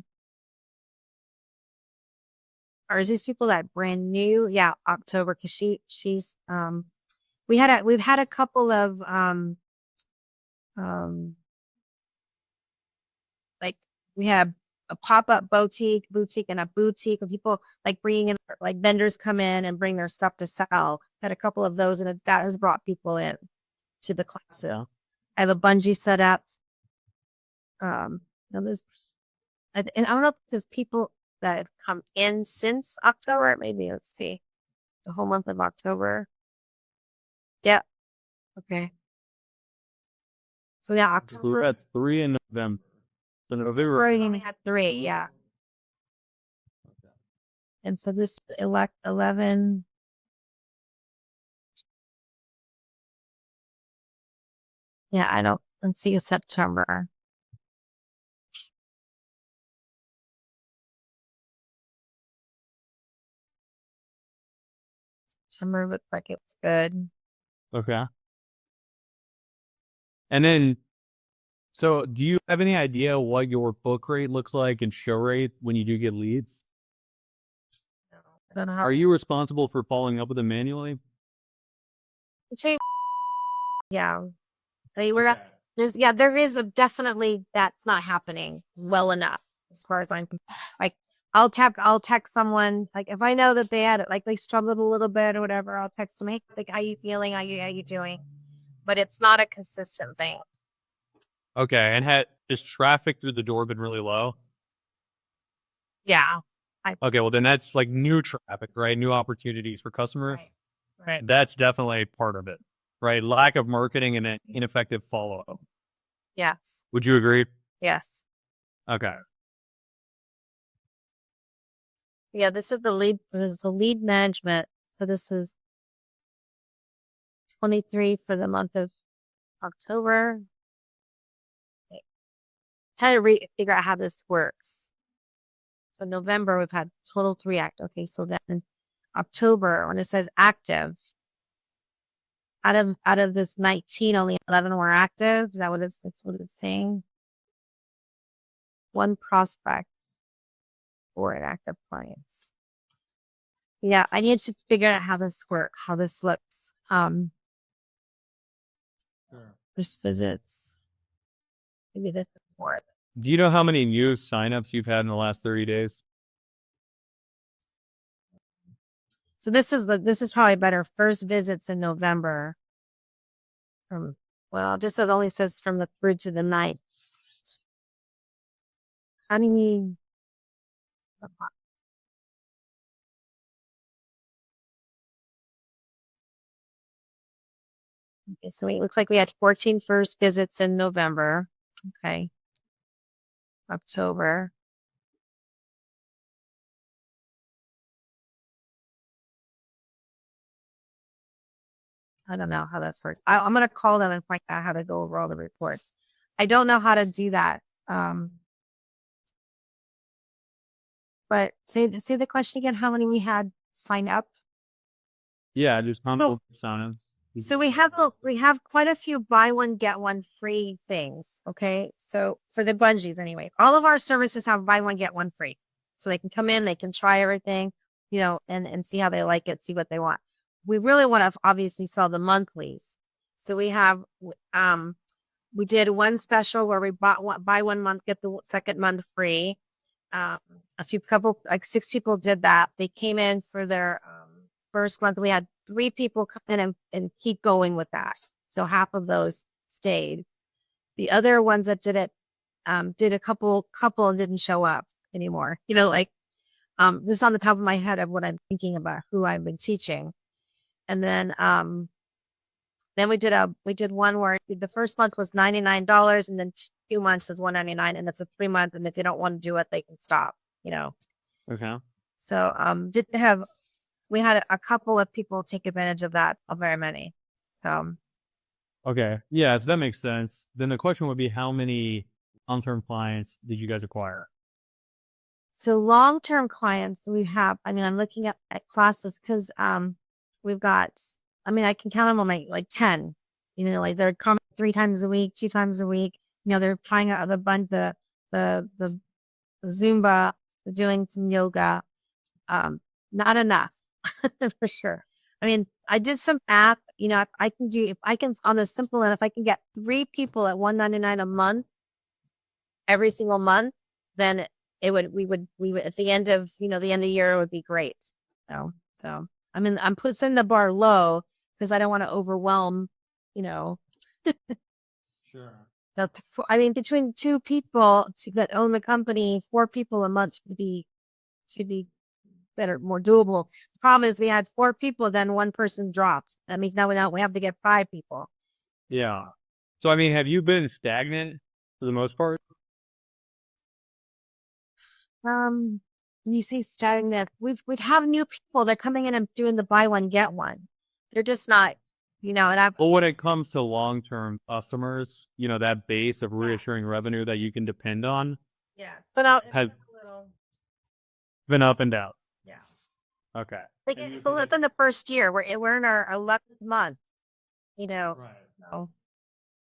S2: Or is these people that brand new? Yeah, October, because she's we've had a couple of um like we have a pop-up boutique and a boutique, and people like bringing in, like vendors come in and bring their stuff to sell. Had a couple of those, and that has brought people in to the classes.
S1: Yeah.
S2: I have a bungee set up. Now there's, and I don't know if there's people that have come in since October. Maybe let's see, the whole month of October. Yeah. Okay. So yeah,
S1: So
S2: October.
S1: we're at 3 in November. So November.
S2: We only had 3. Yeah. And so this 11. Yeah, I don't. Let's see, September. September looked like it was good.
S1: Okay. And then, so do you have any idea what your book rate looks like and show rate when you do get leads?
S2: I don't know how.
S1: Are you responsible for following up with them manually?
S2: Yeah, there is definitely that's not happening well enough as far as I'm like. I'll text someone, like if I know that they had it, like they struggled a little bit or whatever. I'll text them, hey, like, how you feeling? How you doing? But it's not a consistent thing.
S1: Okay. And has traffic through the door been really low?
S2: Yeah.
S1: Okay. Well, then that's like new traffic, right? New opportunities for customers.
S2: Right.
S1: That's definitely part of it, right? Lack of marketing and an ineffective follow up.
S2: Yes.
S1: Would you agree?
S2: Yes.
S1: Okay.
S2: Yeah, this is the lead management. So this is 23 for the month of October. Okay. Trying to figure out how this works. So November we've had total 3 act. Okay, so then October, when it says active, out of this 19, only 11 were active. Is that what that's what it's saying? 1 prospect, 4 inactive clients. Yeah, I need to figure out how this works, how this looks.
S1: Sure.
S2: First visits. Maybe this is more.
S1: Do you know how many new signups you've had in the last 30 days?
S2: So this is probably better. First visits in November. From just it only says from the 3rd to the 9th. How many? Okay, so it looks like we had 14 first visits in November. Okay. October. I don't know how this works. I'm going to call them and find out how to go over all the reports. I don't know how to do that. But say the question again, how many we had sign up?
S1: Yeah, just console signups.
S2: So we have quite a few buy one get one free things. Okay, so for the bungees anyway, all of our services have buy one get one free, so they can come in, they can try everything, and see how they like it, see what they want. We really want to obviously sell the monthlies, so we did one special where we buy 1 month get the second month free. Like 6 people did that. They came in for their first month. We had 3 people come in and keep going with that. So half of those stayed. The other ones that did it did a couple and didn't show up anymore. Like just on the top of my head of what I'm thinking about who I've been teaching. And then we did one where the first month was $99 and then 2 months is $199, and it's a 3 month, and if they don't want to do it, they can stop.
S1: Okay.
S2: So we had a couple of people take advantage of that, very many. So
S1: Okay. Yeah, so that makes sense. Then the question would be, how many long-term clients did you guys acquire?
S2: So long-term clients we have, I'm looking at classes because we've got, I can count them on my like 10, like they're coming 3 times a week, 2 times a week. They're trying out the Zumba, they're doing some yoga. Not enough for sure. I did some app, if I can on the simple end, if I can get 3 people at $199 a month, every single month, then we would at the end of the year, it would be great. So I'm putting the bar low because I don't want to overwhelm.
S1: Sure.
S2: Between 2 people that own the company, 4 people a month should be better, more doable. The problem is we had 4 people, then 1 person dropped. That means now we have to get 5 people.
S1: Yeah. So, have you been stagnant for the most part?
S2: You see stagnant. We'd have new people. They're coming in and doing the buy one get one. They're just not, and I've
S1: Well, when it comes to long-term customers, that base of reassuring revenue that you can depend on
S2: but out
S1: has
S2: a little,
S1: been up and down.
S2: yeah.
S1: Okay.
S2: Like within the first year, we're in our 11th month.
S1: Right.
S2: So.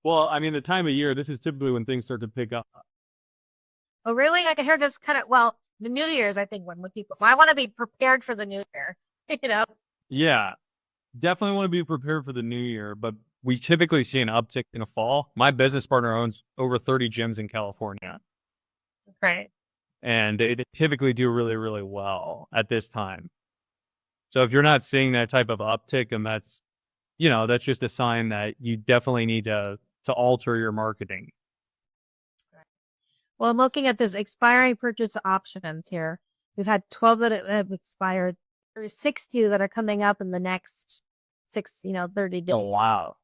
S1: Well, the time of year, this is typically when things start to pick up.
S2: Oh, really? I can hear this the New Year's, I think, when people, I want to be prepared for the New Year,
S1: Yeah, definitely want to be prepared for the new year, but we typically see an uptick in the fall. My business partner owns over 30 gyms in California,
S2: Right.
S1: and they typically do really, really well at this time. So if you're not seeing that type of uptick, and that's just a sign that you definitely need to alter your marketing.
S2: Well, I'm looking at this expiring purchase options here. We've had 12 that have expired. There's 60 that are coming up in the next 30 days
S1: Oh, wow.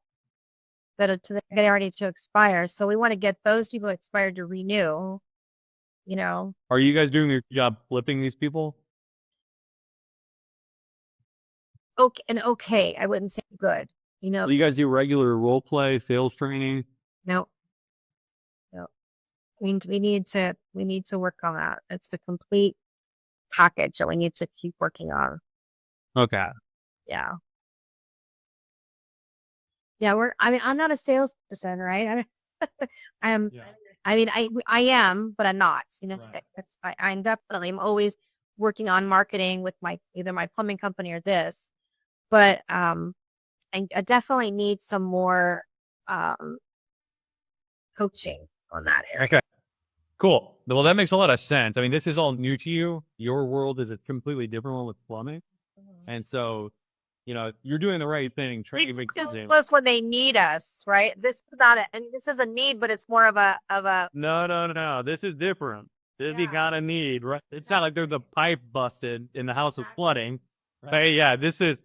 S2: that are getting ready to expire. So we want to get those people expired to renew.
S1: Are you guys doing your job flipping these people?
S2: Okay. I wouldn't say good.
S1: Do you guys do regular role play, sales training?
S2: No. We need to work on that. It's the complete package that we need to keep working on.
S1: Okay.
S2: Yeah. Yeah, I'm not a salesperson, right? I am.
S1: Yeah.
S2: I am, but I'm not.
S1: Right.
S2: I'm definitely. I'm always working on marketing with either my plumbing company or this, but I definitely need some more coaching on that area.
S1: Okay. Cool. Well, that makes a lot of sense. I mean, this is all new to you. Your world is a completely different one with plumbing. And so, you're doing the right thing. Training
S2: Plus when they need us, right? This is not and this is a need, but it's more of a
S1: No. This is different. This you gotta need, right? It's not like there's a pipe busted in the house of flooding. Right? Yeah, this is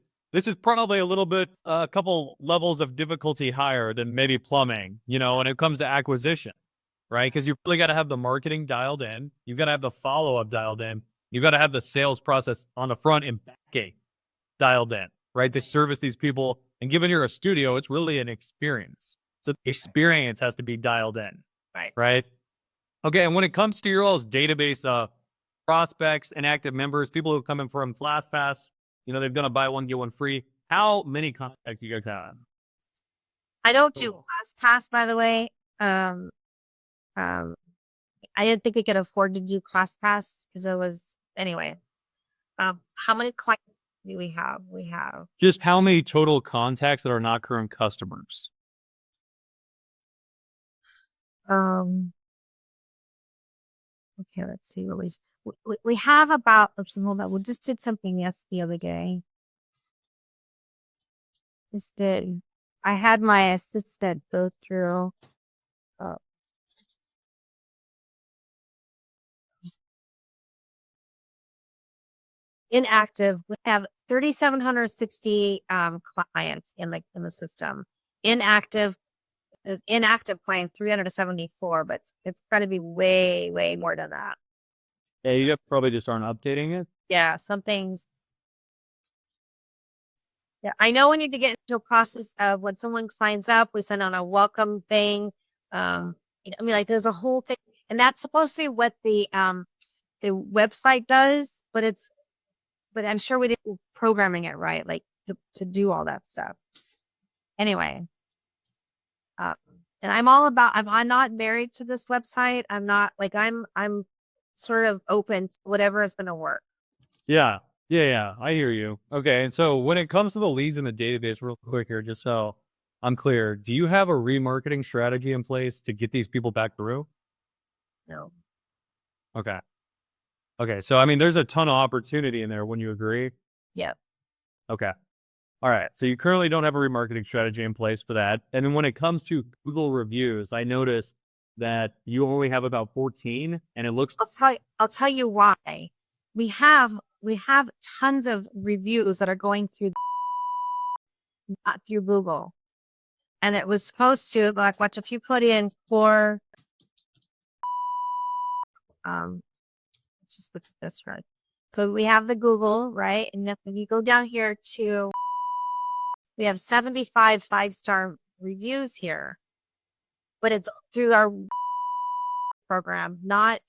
S1: probably a little bit a couple levels of difficulty higher than maybe plumbing, when it comes to acquisition. Right? Because you really got to have the marketing dialed in. You've got to have the follow up dialed in. You've got to have the sales process on the front and back end dialed in, right? To service these people. And given you're a studio, it's really an experience. So the experience has to be dialed in. Right. Okay. And when it comes to your all's database of prospects and active members, people who come in from FlashPass, they've done a buy one, get one free. How many contacts do you guys have?
S2: I don't do ClassPass, by the way. I didn't think we could afford to do ClassPass because it was anyway. How many clients do we have? We have
S1: just how many total contacts that are not current customers?
S2: Okay, let's see what we have about. Let's hold on. We just did something the other day. Just did. I had my assistant go through. Inactive, we have 3,760 clients in the system. Inactive client 374, but it's got to be way more than that.
S1: Yeah, you probably just aren't updating it.
S2: Yeah, some things. Yeah, I know we need to get into a process of when someone signs up, we send on a welcome thing. I mean, like there's a whole thing, and that's supposed to be what the website does, but I'm sure we didn't programming it right, like to do all that stuff. Anyway, and I'm all about. I'm not married to this website. I'm not like I'm sort of open to whatever is going to work.
S1: Yeah. I hear you. Okay, and so when it comes to the leads in the database, real quick here, just so I'm clear, do you have a remarketing strategy in place to get these people back through?
S2: No.
S1: Okay. So I mean, there's a ton of opportunity in there. Wouldn't you agree?
S2: Yes.
S1: Okay. All right. So you currently don't have a remarketing strategy in place for that. And then when it comes to Google reviews, I noticed that you only have about 14, and it looks.
S2: I'll tell you why. We have tons of reviews that are going through Google, and it was supposed to like watch if you put in for just look at this right. So we have the Google, right? And then when you go down here to, we have 75 5-star reviews here, but it's through our program, not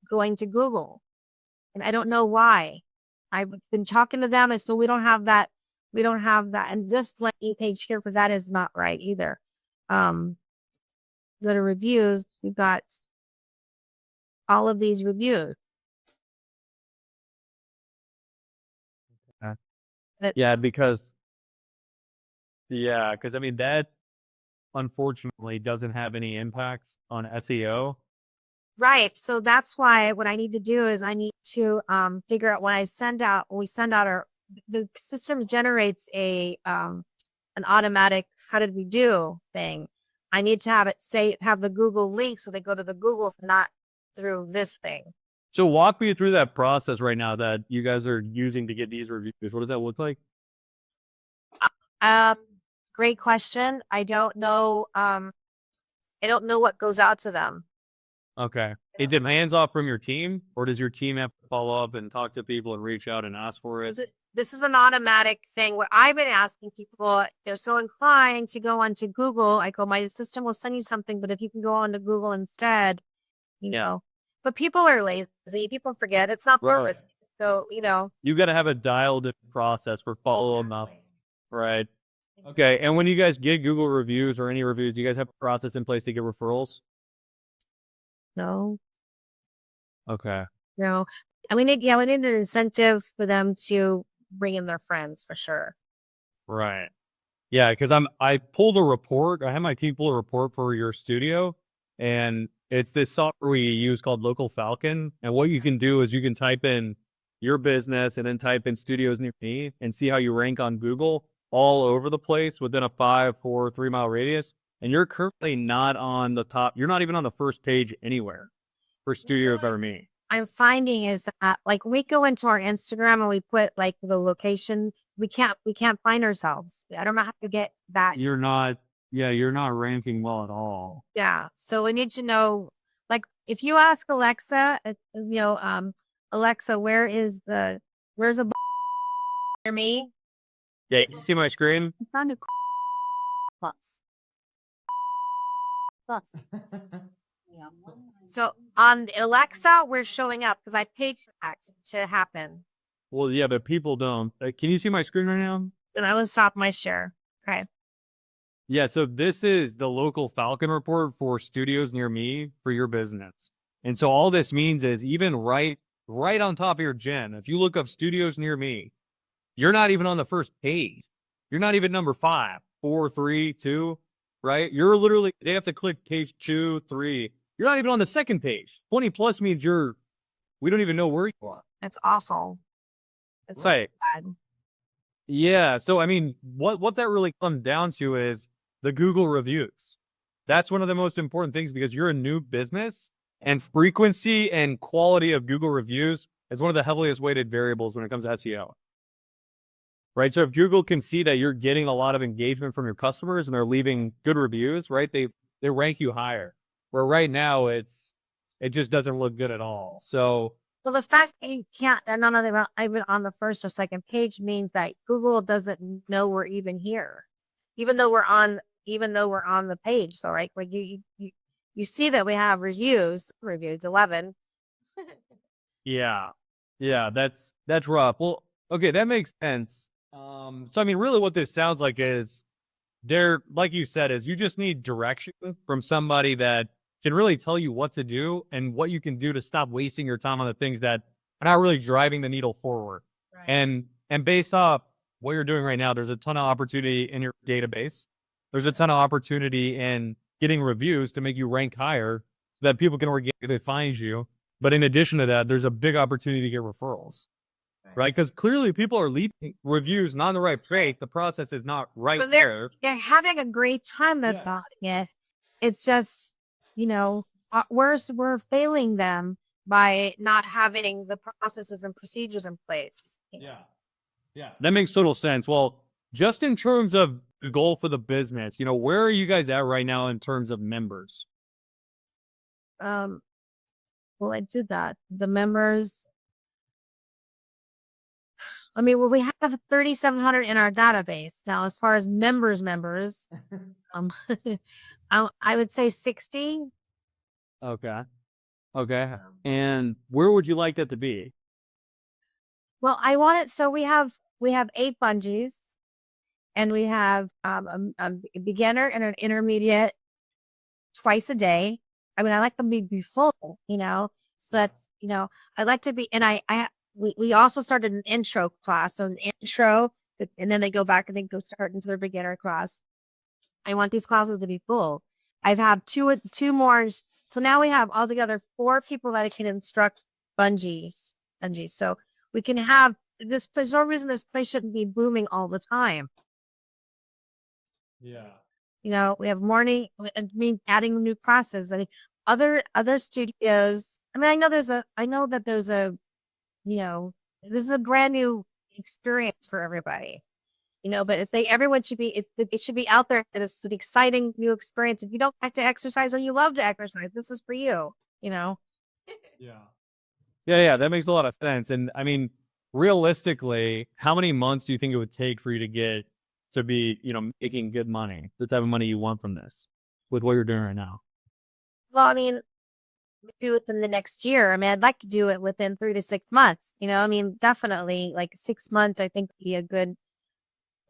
S2: going to Google. And I don't know why. I've been talking to them, and so we don't have that. And this landing page here for that is not right either. Go to reviews. We've got all of these reviews.
S1: Yeah, because I mean, that unfortunately doesn't have any impact on SEO.
S2: Right. So that's why what I need to do is I need to figure out when we send out the system generates an automatic how did we do thing. I need to have the Google link so they go to the Google, not through this thing.
S1: So walk me through that process right now that you guys are using to get these reviews. What does that look like?
S2: Great question. I don't know. I don't know what goes out to them.
S1: Okay. It demands off from your team, or does your team have to follow up and talk to people and reach out and ask for it?
S2: This is an automatic thing where I've been asking people, they're so inclined to go onto Google. I go, my system will send you something, but if you can go onto Google instead, but people are lazy. People forget it's not purpose. So,
S1: you got to have a dialed in process for follow up. Right. Okay. And when you guys get Google reviews or any reviews, do you guys have a process in place to get referrals?
S2: No.
S1: Okay.
S2: No. And we need an incentive for them to bring in their friends for sure.
S1: Right. Yeah, because I pulled a report. I had my team pull a report for your studio, and it's this software we use called Local Falcon. And what you can do is you can type in your business and then type in studios near me and see how you rank on Google all over the place within a 5, 4, 3 mile radius. And you're currently not on the top. You're not even on the first page anywhere for
S2: You know
S1: studios
S2: what
S1: over me.
S2: I'm finding is that like we go into our Instagram and we put like the location, we can't find ourselves. I don't know how to get that.
S1: You're not. Yeah, you're not ranking well at all.
S2: Yeah. So we need to know, like, if you ask Alexa, Alexa, where's a near me?
S1: Yeah, you see my screen?
S2: I found a plus. Plus. Yeah. So on Alexa, we're showing up because I paid for that to happen.
S1: Well, yeah, but people don't. Can you see my screen right now?
S2: And I will stop my share. Okay.
S1: Yeah, so this is the local Falcon report for studios near me for your business. And so all this means is even right on top of your gen, if you look up studios near me, you're not even on the first page. You're not even number 5, 4, 3, 2, right? You're literally they have to click page 2, 3. You're not even on the second page. 20 plus means we don't even know where you are.
S2: It's awful. It's
S1: Right.
S2: bad.
S1: Yeah. So I mean, what that really comes down to is the Google reviews. That's one of the most important things because you're a new business and frequency and quality of Google reviews is one of the heaviest weighted variables when it comes to SEO. Right. So if Google can see that you're getting a lot of engagement from your customers and they're leaving good reviews, right? They rank you higher. Where right now it just doesn't look good at all. So
S2: Well, the fact that you can't, and none of them even on the first or second page means that Google doesn't know we're even here, even though we're on the page. So, right, like you see that we have reviews 11.
S1: yeah. Yeah, that's rough. Well, okay, that makes sense. So I mean, really what this sounds like is there, like you said, is you just need direction from somebody that can really tell you what to do and what you can do to stop wasting your time on the things that are not really driving the needle forward.
S2: Right.
S1: And based off what you're doing right now, there's a ton of opportunity in your database. There's a ton of opportunity in getting reviews to make you rank higher so that people can organically find you. But in addition to that, there's a big opportunity to get referrals, right? Because clearly people are leaving reviews not in the right place. The process is not right
S2: But
S1: there.
S2: they're having a great time about it. It's just, we're failing them by not having the processes and procedures in place.
S1: Yeah. Yeah. That makes total sense. Well, just in terms of the goal for the business, where are you guys at right now in terms of members?
S2: Um, well, I did that. The members, I mean, well, we have 3,700 in our database. Now, as far as members, um, I would say 60.
S1: Okay. Okay. And where would you like that to be?
S2: Well, I want it. So we have 8 bungees and we have a beginner and an intermediate twice a day. I mean, I like them to be full, so that's, I like to be, and we also started an intro class. So an intro, and then they go back and they go start into their beginner class. I want these classes to be full. I've had two more. So now we have altogether 4 people that can instruct bungees. So we can have this. There's no reason this place shouldn't be booming all the time.
S1: Yeah.
S2: We have morning, I mean, adding new classes. I mean, other studios. I mean, I know that there's this is a brand new experience for everybody. But if everyone should be, it should be out there. It is an exciting new experience. If you don't like to exercise or you love to exercise, this is for you.
S1: Yeah. Yeah, that makes a lot of sense. And I mean, realistically, how many months do you think it would take for you to get to be, making good money, the type of money you want from this with what you're doing right now?
S2: Well, I mean, maybe within the next year. I mean, I'd like to do it within 3 to 6 months. I mean, definitely like 6 months. I think would be a good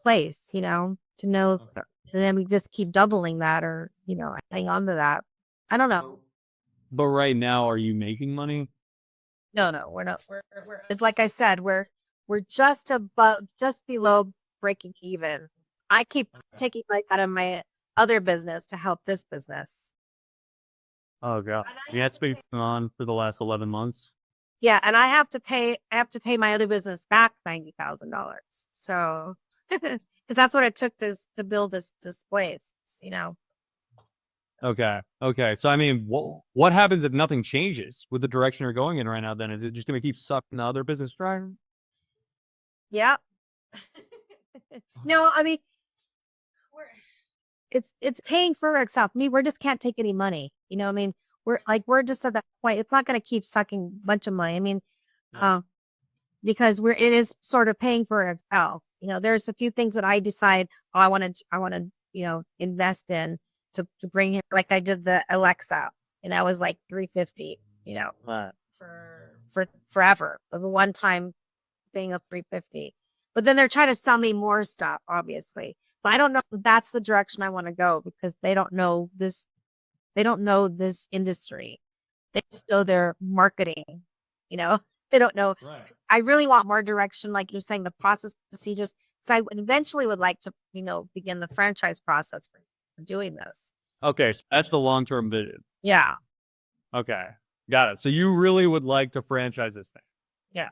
S2: place. To know.
S1: Okay.
S2: And then we just keep doubling that, or adding on to that. I don't know.
S1: But right now, are you making money?
S2: No, we're not. It's like I said, we're just above, just below breaking even. I keep taking money out of my other business to help this business.
S1: Oh god. Yeah, it's been going on for the last 11 months.
S2: Yeah, and I have to pay my other business back $90,000. So, because that's what it took to build this place, you know.
S1: Okay. Okay. So I mean, what happens if nothing changes with the direction you're going in right now? Then is it just going to keep sucking the other business dry?
S2: Yeah. No, I mean, we're it's paying for itself. Me, we just can't take any money. You know, I mean, we're just at that point. It's not going to keep sucking a bunch of money. I mean, uh, because it is sort of paying for itself. You know, there's a few things that I decide, oh, I want to, you know, invest in to bring here. Like I did the Alexa, and that was like 350. You know, for forever, the one time thing of 350. But then they're trying to sell me more stuff, obviously. But I don't know if that's the direction I want to go because they don't know this. They don't know this industry. They just know their marketing. You know, they don't know.
S1: Right.
S2: I really want more direction, like you're saying, the process procedures. Because I eventually would like to, you know, begin the franchise process for doing this.
S1: Okay. So that's the long-term vision.
S2: Yeah.
S1: Okay. Got it. So you really would like to franchise this thing.
S2: Yeah.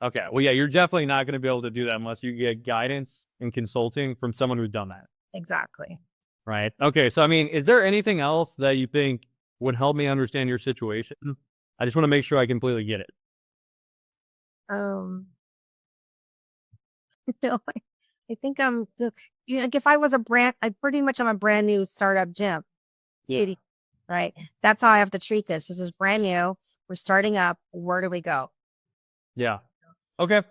S1: Okay. Well, yeah, you're definitely not going to be able to do that unless you get guidance and consulting from someone who's done that.
S2: Exactly.
S1: Right. Okay. So, I mean, is there anything else that you think would help me understand your situation? I just want to make sure I completely get it.
S2: Um. No, I think I'm you know, like if I was I pretty much I'm a brand new startup gym. Beauty, right? That's how I have to treat this. This is brand new. We're starting up. Where do we go?
S1: Yeah. Okay.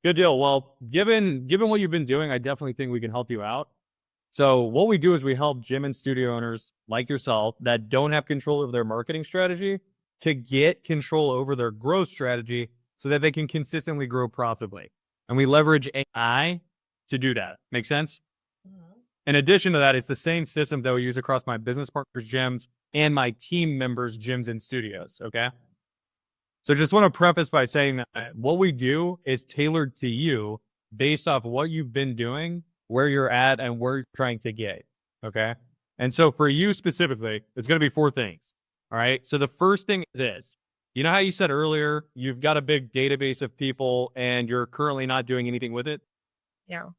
S1: Good deal. Well, given what you've been doing, I definitely think we can help you out. So what we do is we help gym and studio owners like yourself that don't have control over their marketing strategy to get control over their growth strategy so that they can consistently grow profitably. And we leverage AI to do that. Make sense? In addition to that, it's the same system that we use across my business partners' gyms and my team members' gyms and studios. Okay. So just want to preface by saying that what we do is tailored to you based off what you've been doing, where you're at, and where you're trying to get. Okay. And so for you specifically, it's going to be 4 things. All right. So the first thing is this. You know how you said earlier, you've got a big database of people and you're currently not doing anything with it?
S2: Yeah.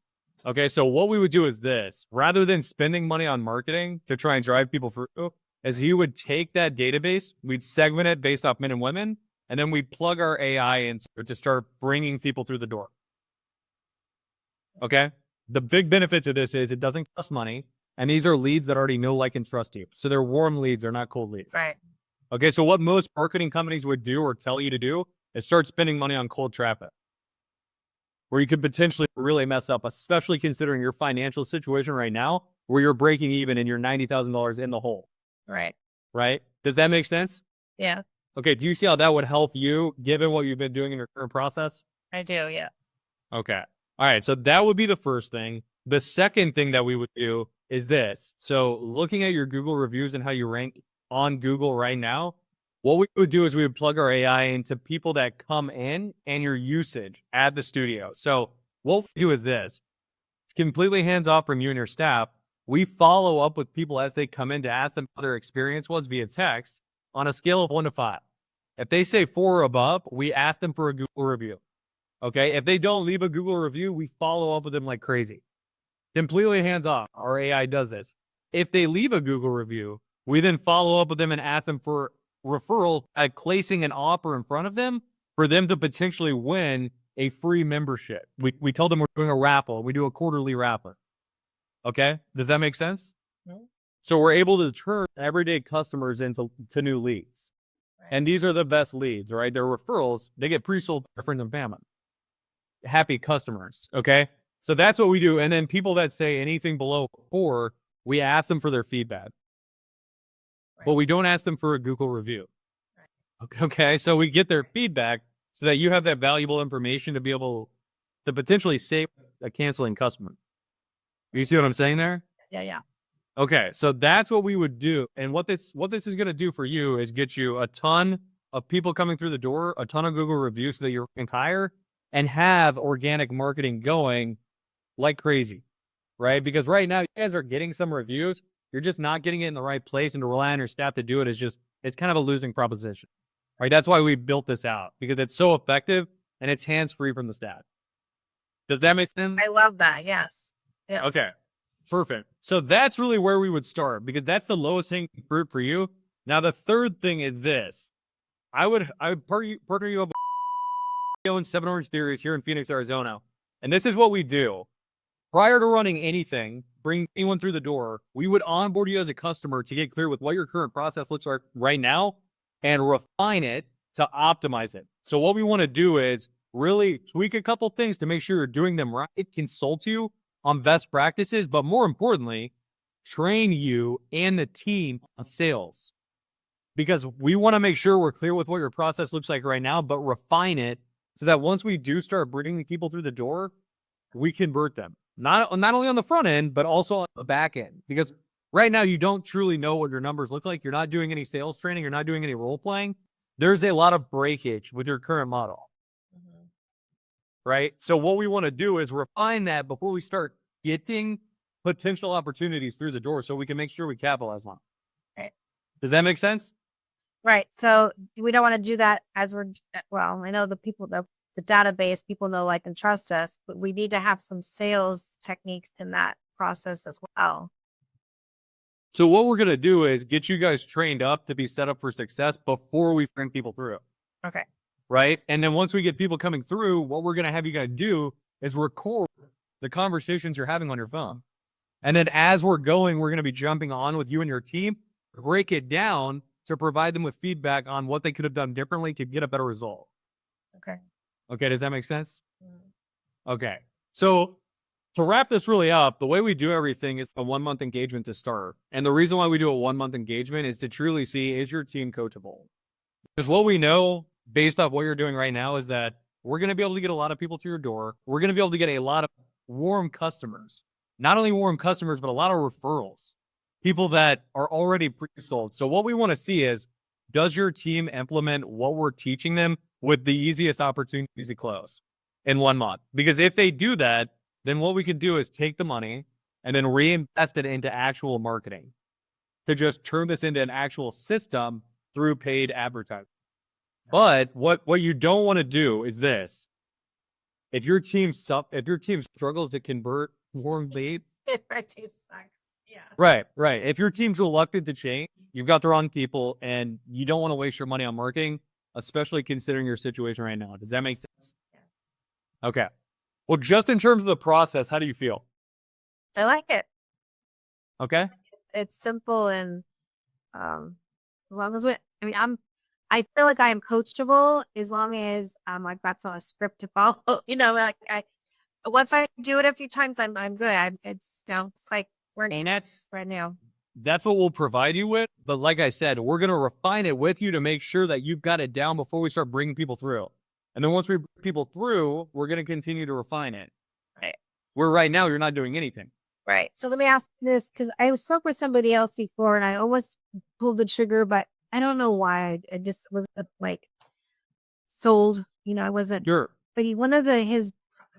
S1: Okay. So what we would do is this rather than spending money on marketing to try and drive people through, is you would take that database, we'd segment it based off men and women, and then we plug our AI in to start bringing people through the door. Okay. The big benefit to this is it doesn't cost money. And these are leads that already know, like, and trust you. So they're warm leads. They're not cold leads.
S2: Right.
S1: Okay. So what most marketing companies would do or tell you to do is start spending money on cold traffic where you could potentially really mess up, especially considering your financial situation right now, where you're breaking even and you're $90,000 in the hole.
S2: Right.
S1: Right. Does that make sense?
S2: Yes.
S1: Okay. Do you see how that would help you given what you've been doing in your current process?
S2: I do. Yes.
S1: Okay. All right. So that would be the first thing. The second thing that we would do is this. So looking at your Google reviews and how you rank on Google right now, what we would do is we would plug our AI into people that come in and your usage at the studio. So what we do is this. It's completely hands off from you and your staff. We follow up with people as they come in to ask them how their experience was via text on a scale of 1 to 5. If they say 4 or above, we ask them for a Google review. Okay. If they don't leave a Google review, we follow up with them like crazy. Completely hands off. Our AI does this. If they leave a Google review, we then follow up with them and ask them for referral at placing an offer in front of them for them to potentially win a free membership. We tell them we're doing a raffle. We do a quarterly raffle. Okay. Does that make sense?
S2: No.
S1: So we're able to turn everyday customers into new leads.
S2: Right.
S1: And these are the best leads, right? They're referrals. They get pre-sold to their friends and family. Happy customers. Okay. So that's what we do. And then people that say anything below 4, we ask them for their feedback. Right. But we don't ask them for a Google review. Right. Okay. So we get their feedback so that you have that valuable information to be able to potentially save a canceling customer. You see what I'm saying there?
S2: Yeah. Yeah.
S1: Okay. So that's what we would do. And what this is going to do for you is get you a ton of people coming through the door, a ton of Google reviews so that you can hire and have organic marketing going like crazy, right? Because right now you guys are getting some reviews. You're just not getting it in the right place, and to rely on your staff to do it is just, it's kind of a losing proposition, right? That's why we built this out, because it's so effective and it's hands-free from the staff. Does that make sense?
S2: I love that. Yes. Yes.
S1: Okay, perfect. So that's really where we would start, because that's the lowest hanging fruit for you. Now, the third thing is this. I would partner you up with 7 Orange Theories here in Phoenix, Arizona. And this is what we do. Prior to running anything, bring anyone through the door, we would onboard you as a customer to get clear with what your current process looks like right now and refine it to optimize it. So what we want to do is really tweak a couple things to make sure you're doing them right, consult you on best practices, but more importantly, train you and the team on sales. Because we want to make sure we're clear with what your process looks like right now, but refine it so that once we do start bringing people through the door, we convert them. Not only on the front end, but also on the back end. Because right now you don't truly know what your numbers look like. You're not doing any sales training. You're not doing any role playing. There's a lot of breakage with your current model. Right? So what we want to do is refine that before we start getting potential opportunities through the door so we can make sure we capitalize on it.
S2: Right.
S1: Does that make sense?
S2: Right. So we don't want to do that as we're, well, I know the people, the database, people know, like, and trust us, but we need to have some sales techniques in that process as well.
S1: So what we're going to do is get you guys trained up to be set up for success before we bring people through.
S2: Okay.
S1: Right? And then once we get people coming through, what we're going to have you guys do is record the conversations you're having on your phone. And then as we're going, we're going to be jumping on with you and your team, break it down to provide them with feedback on what they could have done differently to get a better result.
S2: Okay.
S1: Okay, does that make sense? Okay. So to wrap this really up, the way we do everything is a 1-month engagement to start. And the reason why we do a 1-month engagement is to truly see, is your team coachable? Because what we know based off what you're doing right now is that we're going to be able to get a lot of people through your door. We're going to be able to get a lot of warm customers. Not only warm customers, but a lot of referrals. People that are already pre-sold. So what we want to see is, does your team implement what we're teaching them with the easiest opportunities to close in 1 month? Because if they do that, then what we could do is take the money and then reinvest it into actual marketing to just turn this into an actual system through paid advertising. But what you don't want to do is this. If your team struggles to convert warm leads,
S2: My team sucks. Yeah.
S1: right. If your team's reluctant to change, you've got the wrong people, and you don't want to waste your money on marketing, especially considering your situation right now. Does that make sense?
S2: Yes.
S1: Okay. Well, just in terms of the process, how do you feel?
S2: I like it.
S1: Okay.
S2: It's simple, and as long as I feel like I am coachable as long as I've got a script to follow. Like once I do it a few times, I'm good. It's like we're
S1: And that's
S2: right now.
S1: That's what we'll provide you with. But like I said, we're going to refine it with you to make sure that you've got it down before we start bringing people through. And then once we bring people through, we're going to continue to refine it.
S2: Right.
S1: Where right now, you're not doing anything.
S2: Right. So let me ask this, because I spoke with somebody else before and I almost pulled the trigger, but I don't know why. I just was like sold. I wasn't.
S1: Sure.
S2: But one of his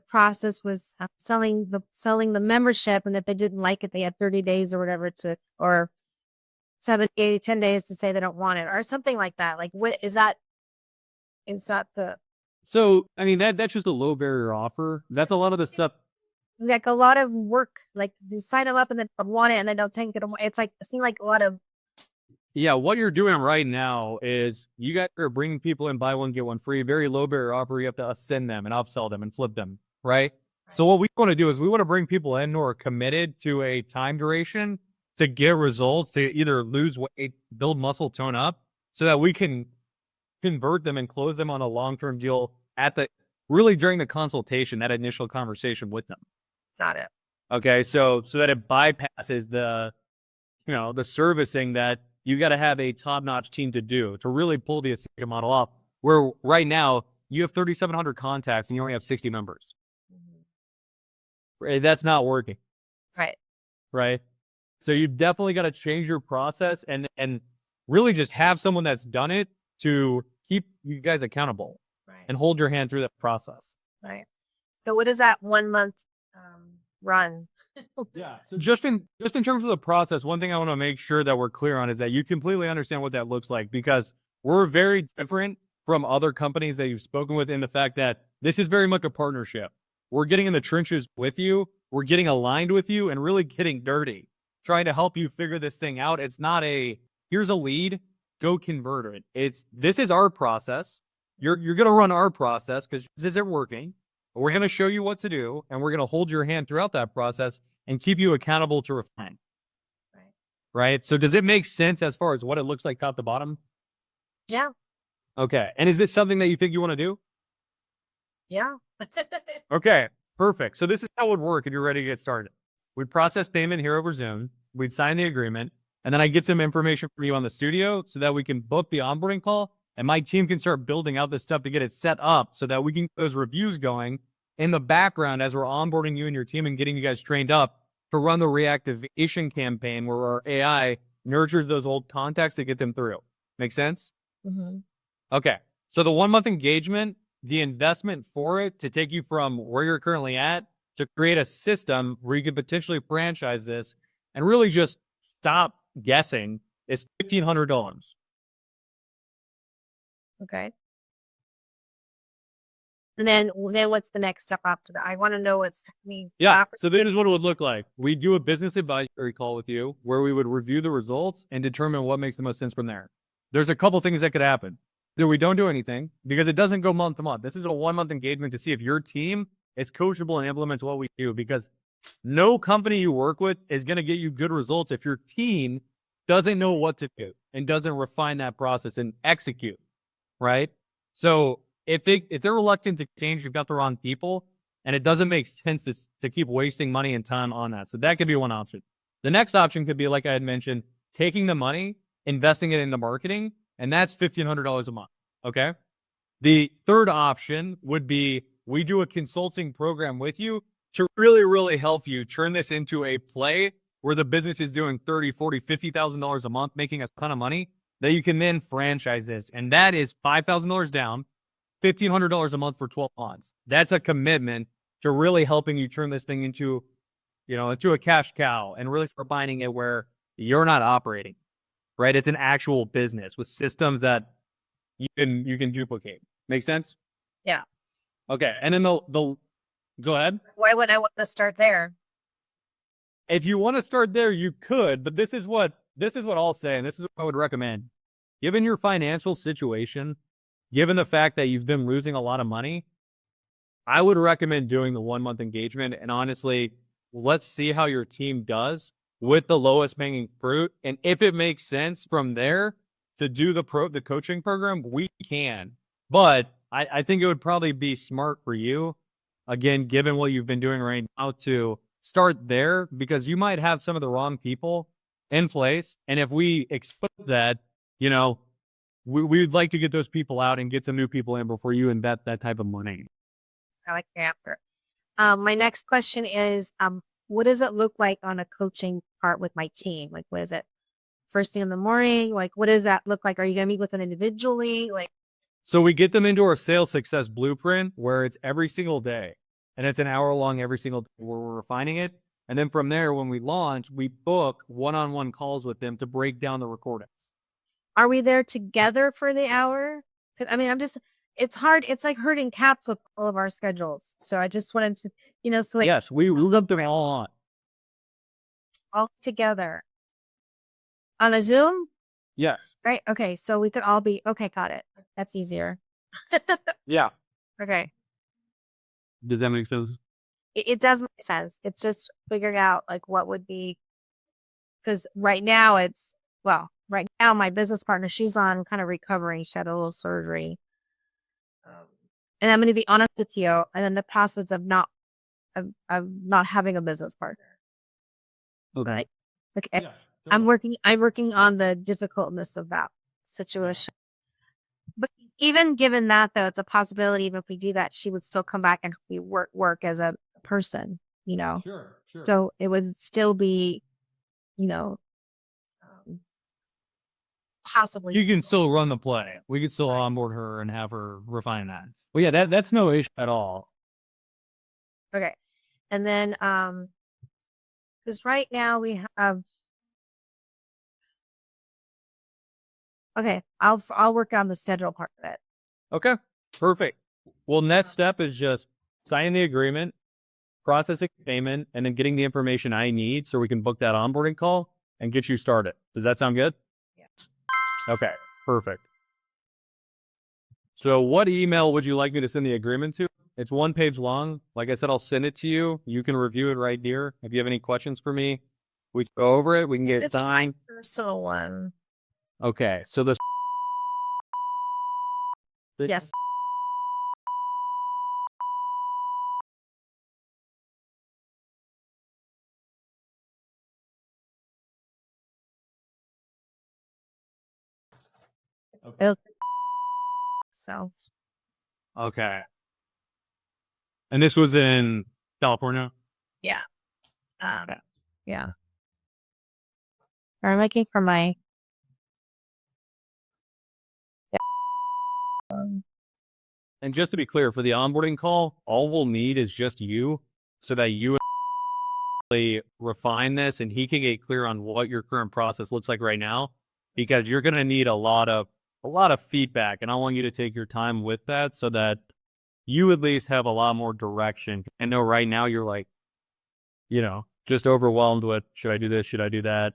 S2: process was selling the membership, and if they didn't like it, they had 30 days or whatever or 7, 8, 10 days to say they don't want it or something like that. Like, what is that? Is that
S1: So, I mean, that's just a low barrier offer. That's a lot of the stuff.
S2: like a lot of work? Like, you sign them up and then want it and they don't take it. It's like, it seemed like a lot of.
S1: Yeah, what you're doing right now is you guys are bringing people in, buy one, get one free, very low barrier offer. You have to ascend them and upsell them and flip them, right? So what we want to do is we want to bring people in who are committed to a time duration to get results, to either lose weight, build muscle, tone up, so that we can convert them and close them on a long-term deal really during the consultation, that initial conversation with them.
S2: Got it.
S1: Okay, so that it bypasses the servicing that you got to have a top-notch team to do to really pull the Ascension model off. Where right now you have 3,700 contacts and you only have 60 members. Right, that's not working. Right. So you've definitely got to change your process and really just have someone that's done it to keep you guys accountable
S2: Right.
S1: and hold your hand through that process.
S2: Right. So what is that 1 month run?
S1: Yeah. So just in terms of the process, one thing I want to make sure that we're clear on is that you completely understand what that looks like, because we're very different from other companies that you've spoken with in the fact that this is very much a partnership. We're getting in the trenches with you, we're getting aligned with you, and really getting dirty, trying to help you figure this thing out. It's not a here's a lead, go convert it. This is our process. You're gonna run our process because this isn't working. We're going to show you what to do, and we're going to hold your hand throughout that process and keep you accountable to refine.
S2: Right.
S1: Right. So does it make sense as far as what it looks like top to bottom?
S2: Yeah.
S1: Okay. And is this something that you think you want to do?
S2: Yeah.
S1: Okay. Perfect. So this is how it would work if you're ready to get started. We'd process payment here over Zoom. We'd sign the agreement, and then I get some information from you on the studio so that we can book the onboarding call, and my team can start building out this stuff to get it set up so that we can get those reviews going in the background as we're onboarding you and your team and getting you guys trained up to run the reactivation campaign where our AI nurtures those old contacts to get them through. Make sense?
S2: Mm-hmm.
S1: Okay. So the 1 month engagement, the investment for it to take you from where you're currently at to create a system where you could potentially franchise this and really just stop guessing is $1,500.
S2: Okay. And then what's the next step after that? I want to know what's
S1: Yeah. So this is what it would look like. We do a business advisory call with you where we would review the results and determine what makes the most sense from there. There's a couple things that could happen. Either we don't do anything because it doesn't go month to month. This is a 1 month engagement to see if your team is coachable and implements what we do, because no company you work with is going to get you good results if your team doesn't know what to do and doesn't refine that process and execute, right? So if they're reluctant to change, you've got the wrong people, and it doesn't make sense to keep wasting money and time on that. So that could be one option. The next option could be, like I had mentioned, taking the money, investing it into marketing, and that's $1,500 a month. Okay. The third option would be we do a consulting program with you to really, really help you turn this into a play where the business is doing $30, $40, $50,000 a month, making a ton of money, that you can then franchise this. And that is $5,000 down, $1,500 a month for 12 months. That's a commitment to really helping you turn this thing into, into a cash cow and really start finding it where you're not operating, right? It's an actual business with systems that you can duplicate. Make sense?
S2: Yeah.
S1: Okay. And then the go ahead.
S2: Why would I want to start there?
S1: If you want to start there, you could, but this is what I'll say, and this is what I would recommend. Given your financial situation, given the fact that you've been losing a lot of money, I would recommend doing the 1 month engagement. And honestly, let's see how your team does with the lowest hanging fruit. And if it makes sense from there to do the coaching program, we can. But I think it would probably be smart for you, again, given what you've been doing right now, to start there, because you might have some of the wrong people in place. And if we expose that, we'd like to get those people out and get some new people in before you invest that type of money.
S2: I like your answer. My next question is, what does it look like on a coaching part with my team? Like, what is it? First thing in the morning? Like, what does that look like? Are you going to meet with them individually?
S1: So we get them into our sales success blueprint where it's every single day, and it's an hour long every single day where we're refining it. And then from there, when we launch, we book one-on-one calls with them to break down the recording.
S2: Are we there together for the hour? It's hard. It's like herding cats with all of our schedules. So I just wanted to,
S1: yes, we looked them all on.
S2: All together. On a Zoom?
S1: Yes.
S2: Right. Okay. So we could all be, okay, got it. That's easier.
S1: Yeah.
S2: Okay.
S1: Does that make sense?
S2: It does make sense. It's just figuring out what would be, because right now my business partner, she's on kind of recovering. She had a little surgery. And I'm going to be honest with you, and in the process of not having a business partner.
S1: Okay.
S2: Okay. Yeah, I'm working on the difficultness of that situation. But even given that, though, it's a possibility. Even if we do that, she would still come back and we work as a person, Sure. So it would still be, possibly.
S3: You can still run the play. We could still onboard her and have her refine that. Well, yeah, that's no issue at all.
S2: Okay. And then, because right now we have, okay, I'll work on the schedule part of it.
S1: Okay, perfect. Well, next step is just signing the agreement, processing payment, and then getting the information I need so we can book that onboarding call and get you started. Does that sound good?
S2: Yes.
S1: Okay, perfect. So what email would you like me to send the agreement to? It's 1 page long. Like I said, I'll send it to you. You can review it right here. If you have any questions for me, we can go over it. We can get it signed.
S2: Personal one.
S1: Okay, so this.
S2: Yes.
S3: Okay.
S2: So
S1: Okay. And this was in California?
S2: yeah.
S1: Okay.
S2: Yeah. Sorry, I'm looking for my.
S1: And just to be clear, for the onboarding call, all we'll need is just you so that you refine this and he can get clear on what your current process looks like right now, because you're going to need a lot of feedback. And I want you to take your time with that so that you at least have a lot more direction. I know right now you're like, just overwhelmed with, should I do this? Should I do that?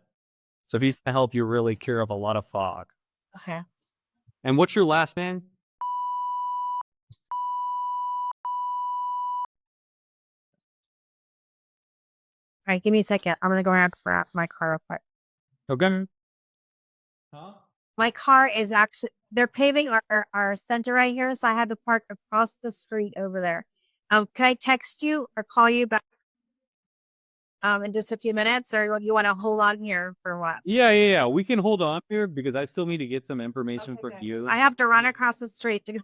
S1: So if he's to help you really clear up a lot of fog.
S2: Okay.
S1: And what's your last name?
S2: All right, give me a second. I'm gonna go around and grab my car real quick.
S1: Okay.
S3: Huh?
S2: My car is actually, they're paving our center right here, so I had to park across the street over there. Can I text you or call you back in just a few minutes, or you want to hold on here for what?
S1: Yeah. We can hold on here because I still need to get some information from you.
S2: I have to run across the street to go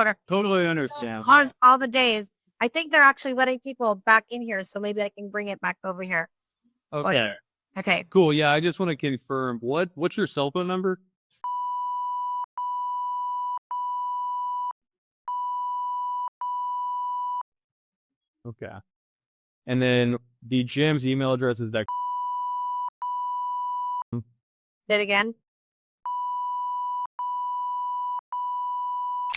S2: to
S1: Totally understand.
S2: cars all the days. I think they're actually letting people back in here, so maybe I can bring it back over here.
S1: Okay.
S2: Okay.
S1: Cool. Yeah, I just want to confirm what's your cell phone number? Okay. And then the gym's email address is that.
S2: Say it again.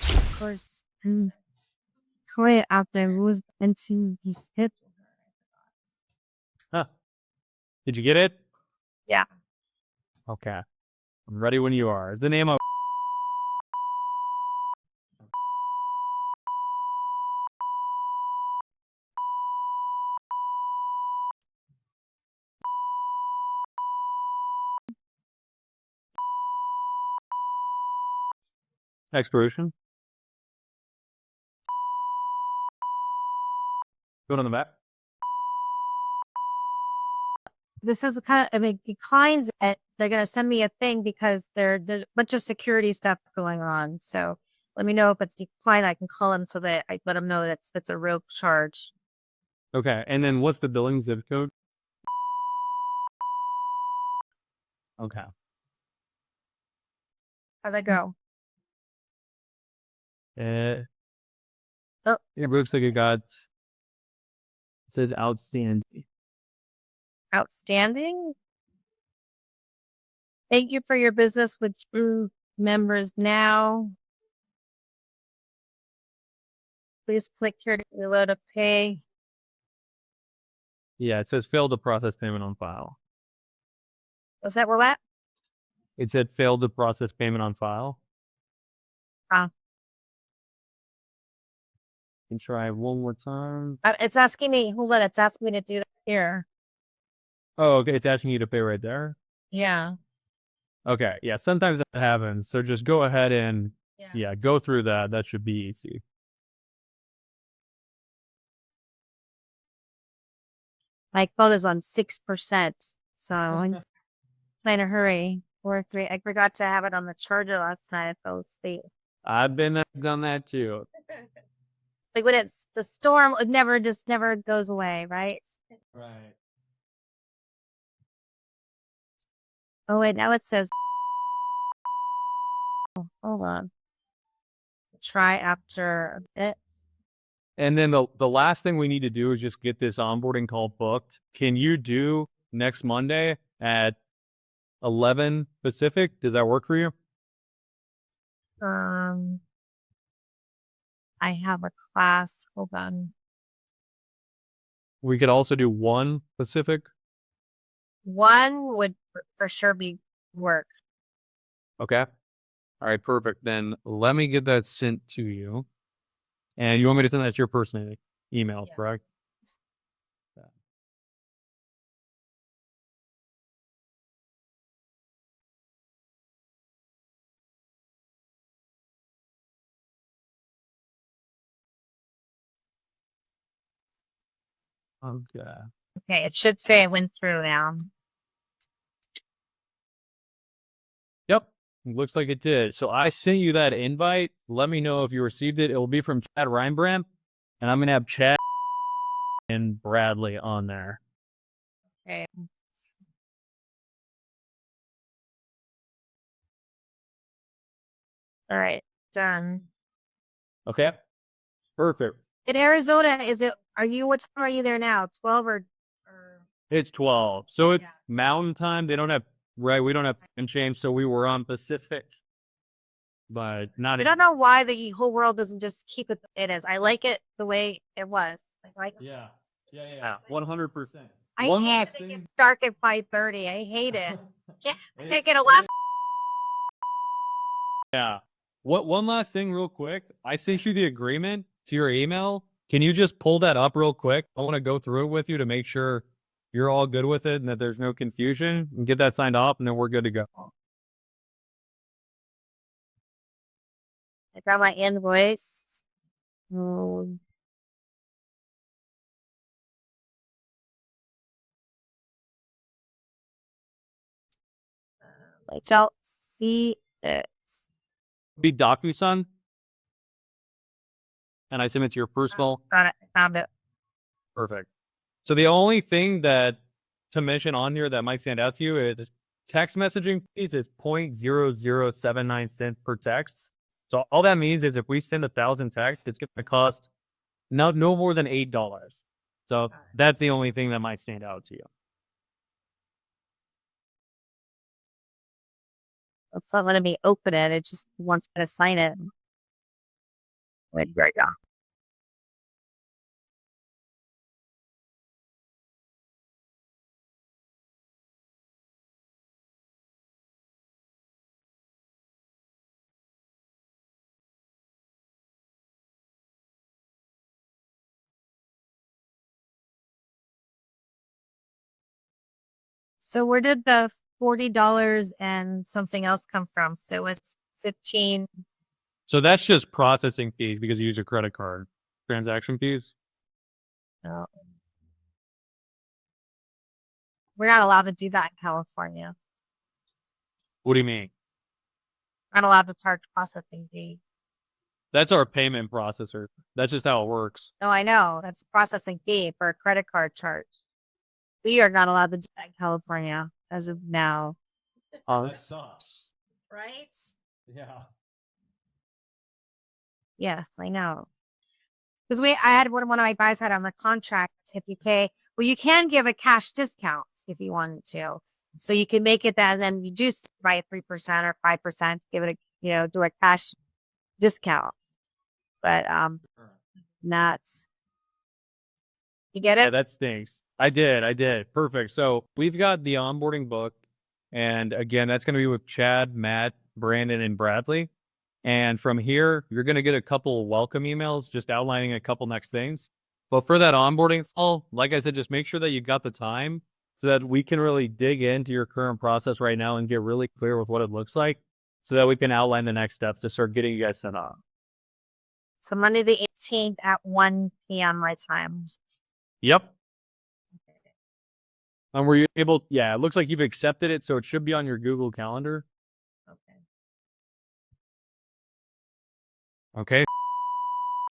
S2: Of course. Clay out there was into his hip.
S1: Huh. Did you get it?
S2: Yeah.
S1: Okay. I'm ready when you are. Is the name of expiration? Going on the back?
S2: This is kind of, I mean, declines it. They're going to send me a thing because there's a bunch of security stuff going on. So let me know if it's declined. I can call them so that I let them know that it's a real charge.
S1: Okay. And then what's the billing zip code? Okay.
S2: How'd that go?
S1: Oh, it looks like it says outstanding.
S2: Outstanding. Thank you for your business with True members now. Please click here to reload a pay.
S1: Yeah, it says failed to process payment on file.
S2: Was that where that?
S1: It said failed to process payment on file.
S2: Ah.
S1: Can try one more time.
S2: It's asking me, hold on, it's asking me to do that here.
S1: Oh, okay. It's asking you to pay right there.
S2: Yeah.
S1: Okay. Yeah. Sometimes that happens. So just go ahead and go through that. That should be easy.
S2: My phone is on 6%. So I'm trying to hurry. 4-3. I forgot to have it on the charger last night. I fell asleep.
S1: I've been done that too.
S2: Like when it's the storm, it never goes away, right?
S3: Right.
S2: Oh wait, now it says Hold on. Try after a bit.
S1: And then the last thing we need to do is just get this onboarding call booked. Can you do next Monday at 11 Pacific? Does that work for you?
S2: I have a class. Hold on.
S1: We could also do 1 Pacific.
S2: One would for sure be work.
S1: Okay. All right, perfect. Then let me get that sent to you. And you want me to send that to your personal email,
S2: Yeah.
S1: correct? Okay.
S2: Okay, it should say it went through now.
S1: Yep. Looks like it did. So I sent you that invite. Let me know if you received it. It will be from Chad Reinbrand. And I'm going to have Chad and Bradley on there.
S2: Okay. All right, done.
S1: Okay. Perfect.
S2: In Arizona, what time are you there now? 12 or
S1: It's 12. So it's
S2: Yeah.
S1: Mountain Time. We don't have time change. So we were on Pacific. But not
S2: I don't know why the whole world doesn't just keep it it is. I like it the way it was.
S1: Yeah. 100%.
S2: I
S1: One
S2: hate
S1: last
S2: it.
S1: thing.
S2: It's dark at 5:30. I hate it. Yeah, taking a last.
S1: Yeah. One last thing real quick. I sent you the agreement to your email. Can you just pull that up real quick? I want to go through it with you to make sure you're all good with it and that there's no confusion, and get that signed off, and then we're good to go.
S2: I got my invoice. I don't see it.
S1: Be DocuSign, and I sent it to your personal.
S2: Got it. Found it.
S1: Perfect. So the only thing that to mention on here that might stand out to you is text messaging fees is 0.0079 cents per text. So all that means is if we send 1,000 texts, it's going to cost no more than $8. So that's the only thing that might stand out to you.
S2: It's not letting me open it. It just wants me to sign it. Wait, right now. So where did the $40 and something else come from? So it was 15.
S1: So that's just processing fees because you use a credit card. Transaction fees.
S2: Oh. We're not allowed to do that in California.
S1: What do you mean?
S2: We're not allowed to charge processing fees.
S1: That's our payment processor. That's just how it works.
S2: No, I know. That's processing fee for a credit card charge. We are not allowed to do that in California as of now.
S1: That sucks.
S2: Right?
S1: Yeah.
S2: Yes, I know. Because I had one of my guys had on the contract, if you pay, well, you can give a cash discount if you wanted to. So you can make it that, and then you do buy 3% or 5%, give it do a cash discount. But not. You get
S1: Yeah,
S2: it?
S1: that stinks. I did. Perfect. So we've got the onboarding book. And again, that's going to be with Chad, Matt, Brandon, and Bradley. And from here, you're going to get a couple of welcome emails just outlining a couple next things. But for that onboarding call, like I said, just make sure that you got the time so that we can really dig into your current process right now and get really clear with what it looks like so that we can outline the next steps to start getting you guys set up.
S2: So Monday the 18th at 1 p.m. my time.
S1: Yep. And were you able? Yeah, it looks like you've accepted it, so it should be on your Google Calendar. Okay.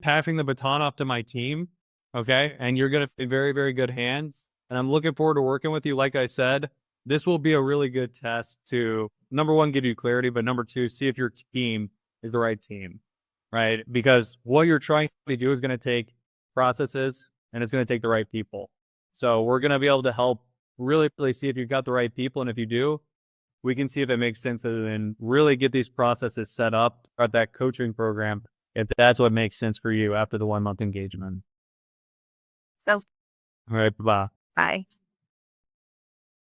S1: Passing the baton off to my team. Okay. And you're going to be very, very good hands. And I'm looking forward to working with you. Like I said, this will be a really good test to, number one, give you clarity, but number two, see if your team is the right team, right? Because what you're trying to do is going to take processes and it's going to take the right people. So we're going to be able to help really see if you've got the right people. And if you do, we can see if it makes sense to then really get these processes set up at that coaching program if that's what makes sense for you after the 1 month engagement.
S2: Sounds
S1: All right, bye.
S2: bye.